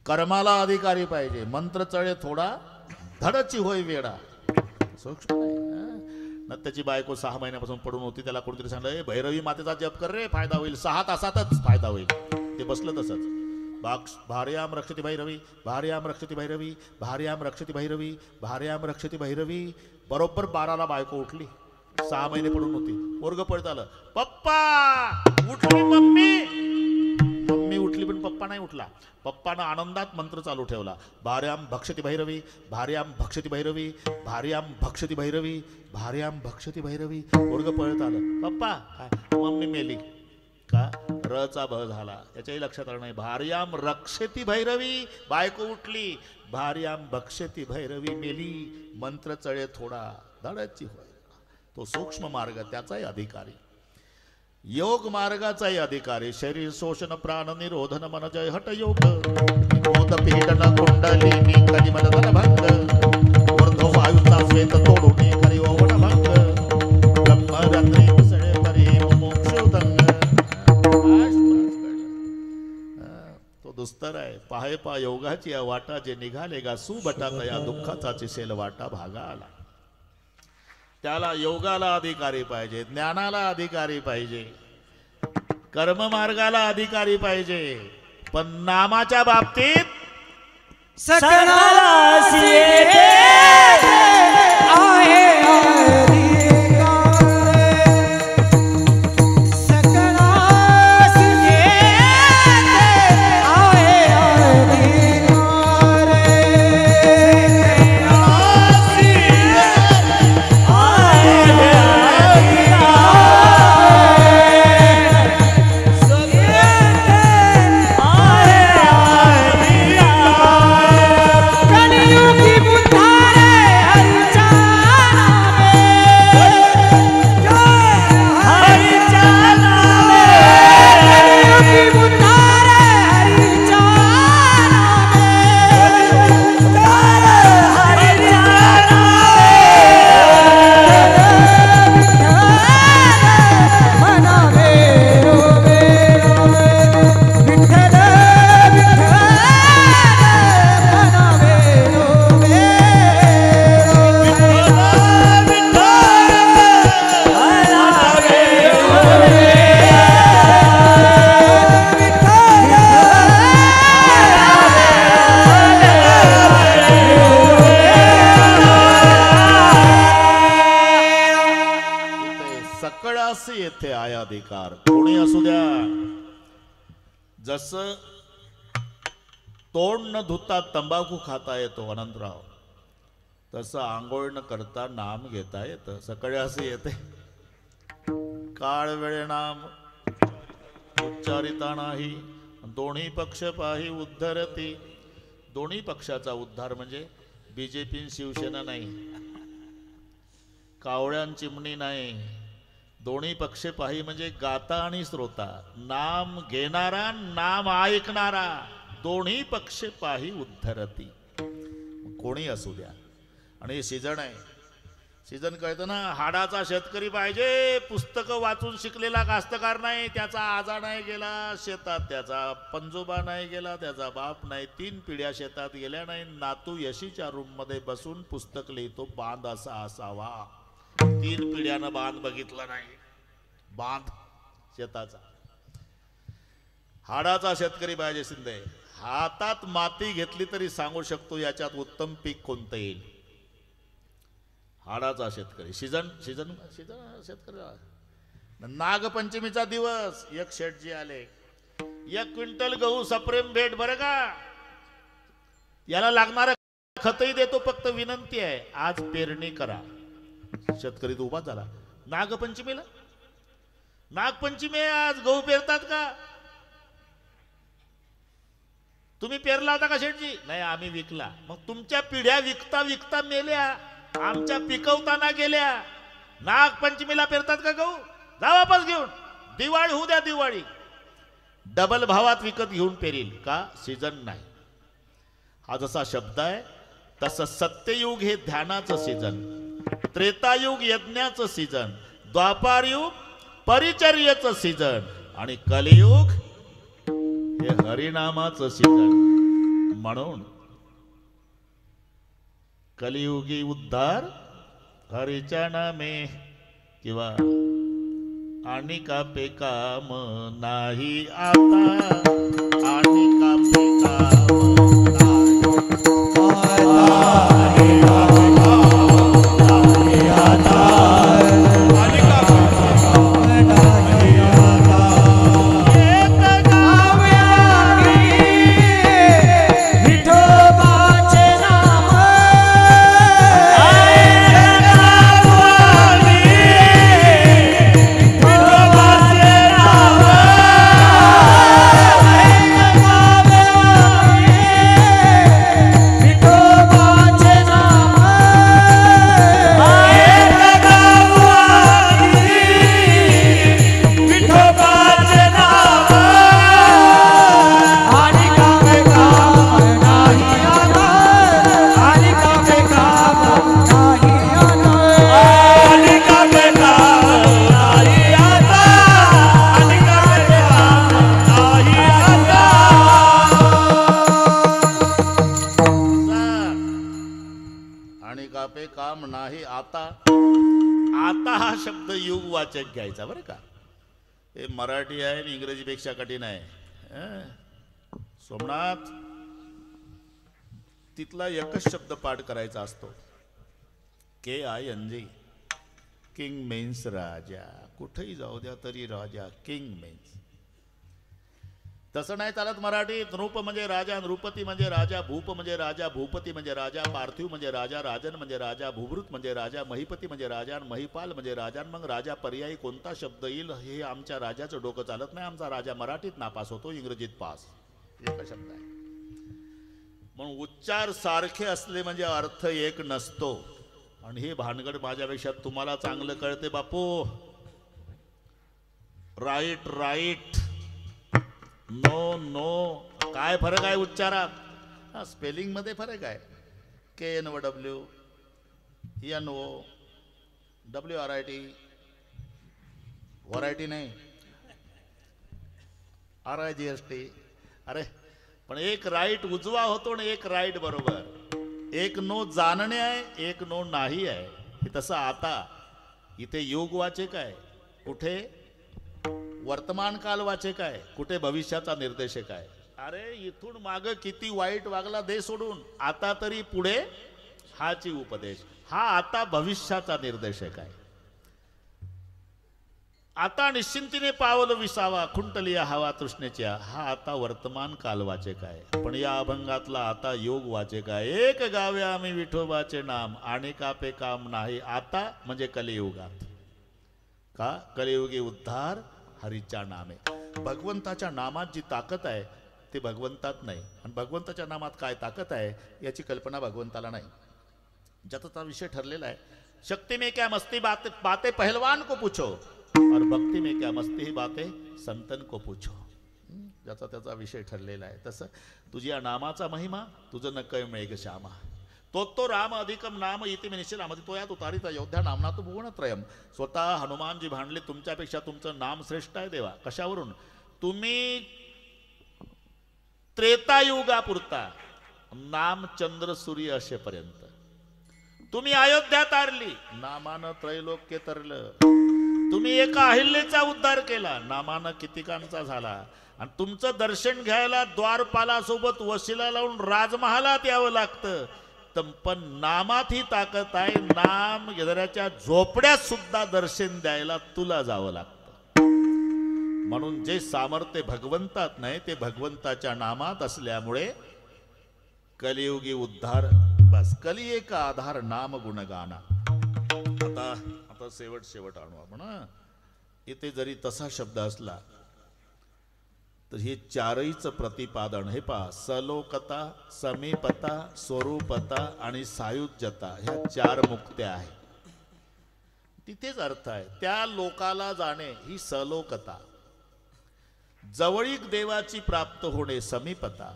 कर्माला अधिकारी पाहिजे. मंत्र चळे थोडा धडची होय वेडा. सूक्ष्म न त्याची बायको 6 महिन्यापासून पडून होती. त्याला कोणतरी सांगलं, भैरवी मातेचा जप कर रे, फायदा होईल, 6 तासातच फायदा होईल. ते बसलं तसंच. भार्याम रक्षती भैरवी, भार्याम रक्षती भैरवी, भार्याम रक्षती भैरवी, भार्याम रक्षती भैरवी. बरोबर 12ला बायको उठली. 6 महिने पडून होती. पोरग पळत आलं, पप्पा उठली मम्मी. मम्मी उठली पण पप्पा नाही उठला. पप्पानं आनंदात मंत्र चालू ठेवला. भार्याम भक्षती भैरवी, भार्याम भक्षती भैरवी, भार्याम भक्षती भैरवी, भार्याम भक्षती भैरवी. पोरग पळत आलं, पप्पा मम्मी मेली का? रचा भ झाला. त्याच्याही लक्षात आलं नाही. भार्याम रक्षती भैरवी, बायको उठली. भार्याम भक्षती भैरवी मेली. मंत्र चळे थोडा धडाची होय. तो सूक्ष्म मार्ग त्याचाही अधिकारी. योग मार्गाचाही अधिकारी. शरीर शोषण, प्राण निरोधन, मन जय हट योग, बोध पीडन कुंडलिनी कधी मन धन भंग, ऊर्ध्व वायूचा श्वेत तोडून करी ओवण भंग, ब्रह्मरंध्री मिसळे परी मोक्षोदंग. तो दुस्तर आहे. पाहे पा योगाची या वाटा, जे निघाले गा सुबटा तया दुःखाचा चिसेल वाटा भागा आला. त्याला योगाला अधिकारी पाहिजे, ज्ञानाला अधिकारी पाहिजे, कर्ममार्गाला अधिकारी पाहिजे. पण नामाच्या बाबतीत सकळास येते आहे सकळास येथे आहे अधिकार. कोणी असू द्या, जसं तोंड न धुता तंबाखू खाता येतो अनंतराव, तसं आंघोळ न करता नाम घेता येतं. सकळास येते काळ वेळे नाम उच्चारिता नाही, दोन्ही पक्ष पाही उद्धरती. दोन्ही पक्षाचा उद्धार म्हणजे बीजेपी शिवसेना नाही, कावळ्यां चिमणी नाही. दोन्ही पक्ष पाही म्हणजे गाता आणि श्रोता, नाम घेणारा नाम ऐकणारा. दोन्ही पक्ष पाही उद्धरती. कोणी असू द्या. आणि सीझन आहे, सीझन कळतं ना. हाडाचा शेतकरी पाहिजे, पुस्तकं वाचून शिकलेला कास्तकार नाही. त्याचा आजा नाही गेला शेतात, त्याचा पंजोबा नाही गेला, त्याचा बाप नाही, 3 पिढ्या शेतात गेल्या नाही. नातू यशीच्या रूम मध्ये बसून पुस्तक लिहितो, बांध असा असावा. 3 पिढ्यानं बांध बघितला नाही, बांध शेताचा. हाडाचा शेतकरी पाहिजे शिंदे. हातात माती घेतली तरी सांगू शकतो याच्यात उत्तम पीक कोणतं येईल. हाडाचा शेतकरी. सीझन सीझन सीझन शेतकरी. नागपंचमीचा दिवस एक शेठजी आले, 1 क्विंटल गहू सप्रेम भेट बरं का, याला लागणारं खतही देतो, फक्त विनंती आहे आज पेरणी करा. शेतकरी तो उभा झाला. नागपंचमीला, नागपंचमी आज गहू पेरतात का? तुम्ही पेरला होता का शेठजी? नाही, आम्ही विकला. मग तुमच्या पिढ्या विकता विकता मेल्या, आमच्या पिकवताना गेल्या. नागपंचमीला पेरतात का गहू? जा वापस घेऊन, दिवाळी होऊ द्या, दिवाळी डबल भावात विकत घेऊन पेरील का? सीझन नाही. हा जसा शब्द आहे तसं सत्ययुग हे ध्यानाचं सीझन, त्रेतायुग यज्ञाचं सीझन, द्वापारयुग परिचर्येचं सीझन आणि कलियुग हे हरिनामाचं सीझन. म्हणून कलियुगी उद्धार हरीच्या नामे, किंवा आणि का पे काम नाही आता, आणि का पे काम नाही आता. काम नाही आता. आता हा शब्द युगवाचक घ्यायचा बरं का. हे मराठी आहे आणि इंग्रजीपेक्षा कठीण आहे. सोमनाथ तिथला एकच शब्द पाठ करायचा असतो, KING. किंग मीन्स राजा. कुठेही जाऊ द्या तरी राजा, किंग मीन्स. तसं नाही चालत मराठीत. नृप म्हणजे राजा, नृपती म्हणजे राजा, भूप म्हणजे राजा, भूपती म्हणजे राजा, पार्थिव म्हणजे राजा, राजन म्हणजे राजा, भूभृत म्हणजे राजा, महिपती म्हणजे राजा, महिपाल म्हणजे राजा. मग राजा पर्यायी कोणता शब्द येईल हे आमच्या राजाचं डोकं चालत नाही. आमचा राजा मराठीत नापास होतो, इंग्रजीत पास. एक शब्द आहे. म्हणून उच्चार सारखे असले म्हणजे अर्थ एक नसतो. आणि हे भानगड माझ्यापेक्षा तुम्हाला चांगलं कळते बापू. राईट राईट, नो नो, काय फरक आहे उच्चारात? हा, स्पेलिंग मध्ये फरक आहे. KNOW, NO, WRIT, व्हरायटी नाही, RIGST. अरे पण एक राईट उजवा होतो आणि एक राईट बरोबर. एक नो जाणणे आहे, एक नो नाही आहे. हे तसं आता इथे योग वाचक आहे, कुठे वर्तमान काल वाचक आहे, कुठे भविष्याचा निर्देशक आहे. अरे इथून माग किती वाईट वागला दे सोडून, आता तरी पुढे हाची उपदेश. हा आता भविष्याचा निर्देशक आहे. आता निश्चिंतीने पावल विसावा खुंटलिया हवा तृष्णेच्या, हा आता वर्तमान काल वाचक आहे. पण या अभंगातला आता योग वाचक आहे. एक गावे आम्ही विठोबाचे नाम आणि कापे काम नाही आता, म्हणजे कलियुगात. का कलियुगी उद्धार हरीच्या नामे. भगवंताच्या नामात जी ताकद आहे ती भगवंतात नाही. आणि भगवंताच्या नामात काय ताकद आहे याची कल्पना भगवंताला नाही. ज्याचा विषय ठरलेला आहे. शक्ति में क्या मस्ती बातें पहलवान को पूछो, और भक्ति में क्या मस्ती ही बातें संतन को पूछो. ज्याचा त्याचा विषय ठरलेला आहे. तसं तुझ्या नामाचा महिमा तुझं न कळ मेघ श्यामा. तो राम अधिकम नाम इति में निश्चय नाम तो यात उतारित अयोध्या नामना तो भुवनत्रयम. स्वतः हनुमानजी भांडले तुमच्यापेक्षा तुमचं नाम श्रेष्ठ आहे देवा. कशावरून? तुम्ही त्रेतायुगापुरता नाम चंद्र सूर्य असेपर्यंत तुम्ही अयोध्या तारली, नामानं त्रैलोक्य तरलं. तुम्ही एका अहिल्याचा उद्धार केला, नामानं कितीकांचा झाला. आणि तुमचं दर्शन घ्यायला द्वारपालासोबत वशिला लावून राजमहालात यावं लागतं. पण नामात ही ताकद आहे. नाम गजराच्या झोपड्यात सुद्धा दर्शन द्यायला तुला जावं लागतं. म्हणून जे सामर्थ्य भगवंतात नाही ते भगवंताच्या नामात असल्यामुळे कलियुगी उद्धार बस. कली एक आधार नाम गुणगाना. आता शेवट आणू आपण. इथे जरी तसा शब्द असला तर हे चारहीचं प्रतिपादन हे पहा. सलोकता, समीपता, स्वरूपता आणि सायुज्यता ह्या चार मुक्त्या आहेत. तिथेच अर्थ आहे. त्या लोकाला जाणे ही सलोकता, जवळीक देवाची प्राप्त होणे समीपता,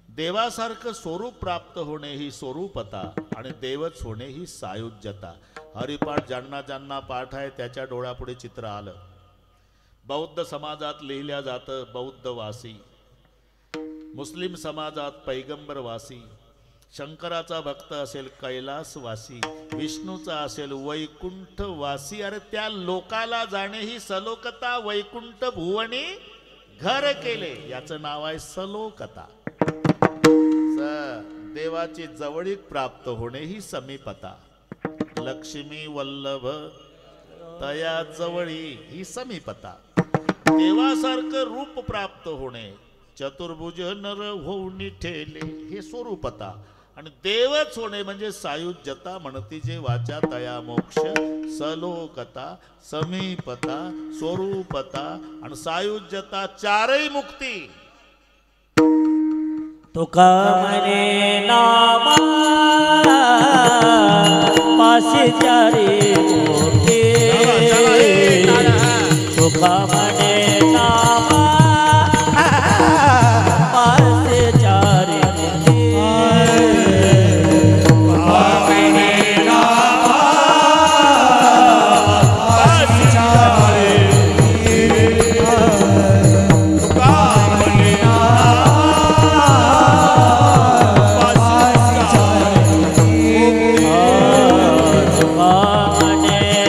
देवासारखं स्वरूप प्राप्त होणे ही स्वरूपता, आणि देवच होणे ही सायुज्यता. हरिपाठ ज्यांना ज्यांना पाठ आहे त्याच्या डोळ्यापुढे चित्र आलं. बौद्ध समाजात लिहिल्या जातं बौद्धवासी, मुस्लिम समाजात पैगंबरवासी, शंकराचा भक्त असेल कैलासवासी, विष्णूचा असेल वैकुंठवासी. अरे त्या लोकाला जाणे ही सलोकता. वैकुंठ भुवनी घर केले याचं नाव आहे सलोकता. देवाची जवळीक प्राप्त होणे ही समीपता. लक्ष्मी वल्लभ तया जवळी ही समीपता. देवासारखं रूप प्राप्त होणे, चतुर्भुज नर होऊन ठेले हे स्वरूपता. आणि देवच होणे म्हणजे सायुज्यता. म्हणती जे वाचा तया मोक्ष. सलोकता, समीपता, स्वरूपता आणि सायुज्यता चारही मुक्ती. तुका म्हणे नामा पाशी चारी मूर्ती. तुका म्हणे नामा पाशी चारी मूर्ती. तुका म्हणे नामा पाशी चारी मूर्ती. तुका म्हणे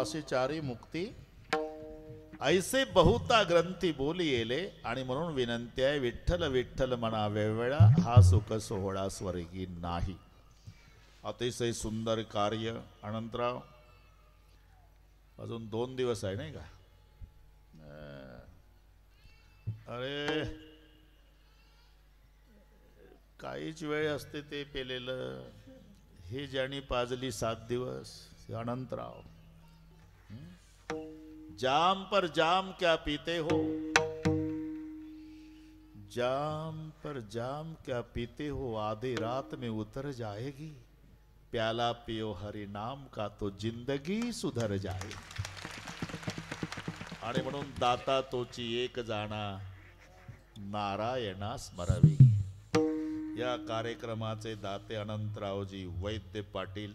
अशी चारी मुक्ती ऐसे बहुता ग्रंथी बोली येले. आणि म्हणून विनंती आहे, विठ्ठल विठ्ठल म्हणा वेळवेळा, हा सुख सोहळा स्वर्गी नाही. अतिशय सुंदर कार्य. अनंतराव अजून 2 दिवस आहे नाही का? अरे काहीच वेळ असते ते पेलेलं. हे ज्यानी पाजली 7 दिवस, अनंतराव. जाम पर जाम क्या पीते हो, जाम पर जाम क्या पीते हो, आधी रात में उतर जाएगी. प्याला पियो हरि नाम का तो जिंदगी सुधर जाए. आणि म्हणून दाता तोची एक जाणा, नारायणा स्मरावी. या कार्यक्रमाचे दाते अनंतरावजी वैद्य पाटील,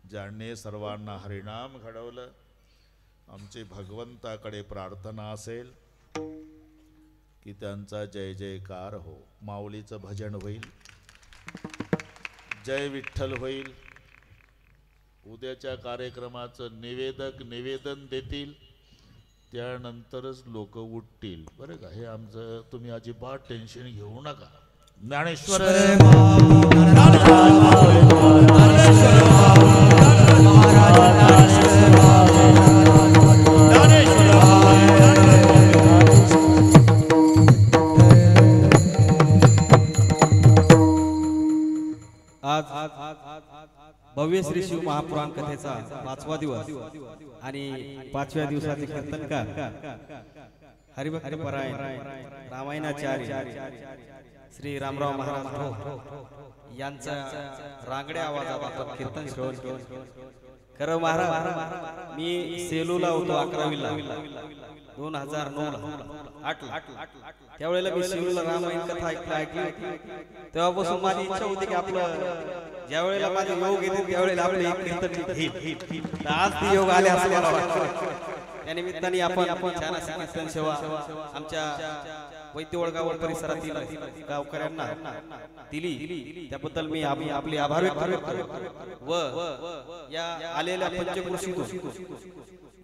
ज्यांनी सर्वांना हरिनाम घडवलं. आमची भगवंताकडे प्रार्थना असेल की त्यांचा जय जयकार हो. माऊलीचं भजन होईल, जय विठ्ठल होईल. उद्याच्या कार्यक्रमाचं निवेदन देतील, त्यानंतरच लोक उठतील बरं का. हे आमचं तुम्ही अजिबात टेन्शन घेऊ नका. ज्ञानेश्वर आज भव्य श्री शिव महापुराण कथेचा 5वा दिवस आणि 5व्या दिवसाचे कीर्तनकार हरिभक्त परायण रामायणाचार्य श्री रामराव महाराज यांचा रांगड्या आवाजात आपण कीर्तन श्रवण केलं. खरं महाराज, मी सेलूला होतो 11वीला 2009 त्यावेळेला मी सेलूला रामायण कथा ऐकली. तेव्हापासून माझी इच्छा होती की आपलं ज्या वेळेला माझे योग येतील त्यावेळेला आपले कीर्तन आज ते योग आले असं मला वाटतं. त्या निमित्ताने आपण छान अशी कीर्तन सेवा आमच्या वैद्यवळगाव परिसरातील गावकऱ्यांना दिली. त्याबद्दल मी आपले आभार व्यक्त करतो. व या आलेल्या पंचक्रोशीतून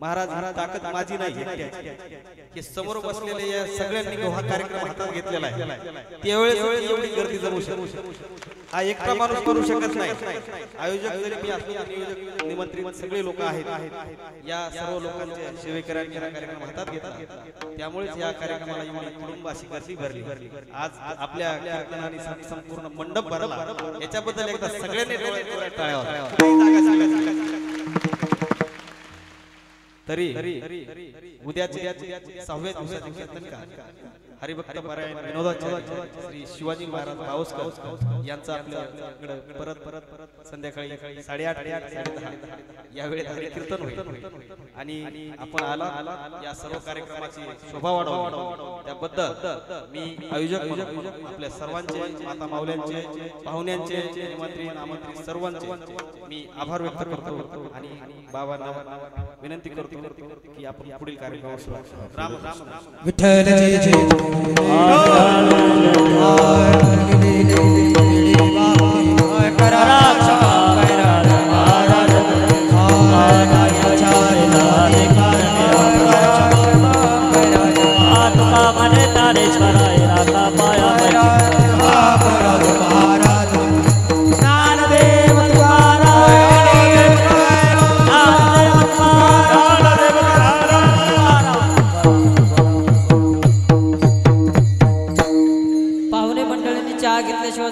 महाराज ताकद माझी नाही, की समोर बसलेले या सगळ्यांनी हा कार्यक्रम हातात घेतलेला आहे. त्यावेळेस एवढी गर्दी जमू शकते. हा एकटा माणूस करू शकत नाही. आयोजक जरी मी असलो, नियोजक निमंत्रित सगळे लोक आहेत. या सर्व लोकांच्या सेवेकऱ्यांनी हा कार्यक्रम हातात घेतला. त्यामुळेच या कार्यक्रमाला एवढी कुटुंबाशी गर्दी भरली. आज आपल्या कीर्तनाने संपूर्ण मंडप भरला. याच्याबद्दल एकदा सगळ्यांनी टाळ्या वाजवा. तरी उद्याचे 6व्या दिवसाचे कीर्तनकार हरिभक्त परायण विनोदाचार्य श्री शिवाजी महाराज पावसकर यांचा आपल्याकडे परत संध्याकाळी 8:30 या वेळेत कीर्तन होईल. आणि आपण आला या सर्व कार्यक्रमाची शोभा वाढवा त्याबद्दल मी आयोजक म्हणून आपल्या सर्वांचे, माता माऊल्यांचे, पाहुण्यांचे, निमंत्रित आमंत्रित सर्वांचे मी आभार व्यक्त करतो. आणि बाबांना विनंती करतो की आपण पुढील कार्यक्रमात राम राम विठ्ठल जय जय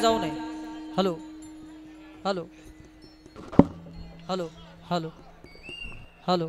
जाऊ नये. Hello hello hello hello hello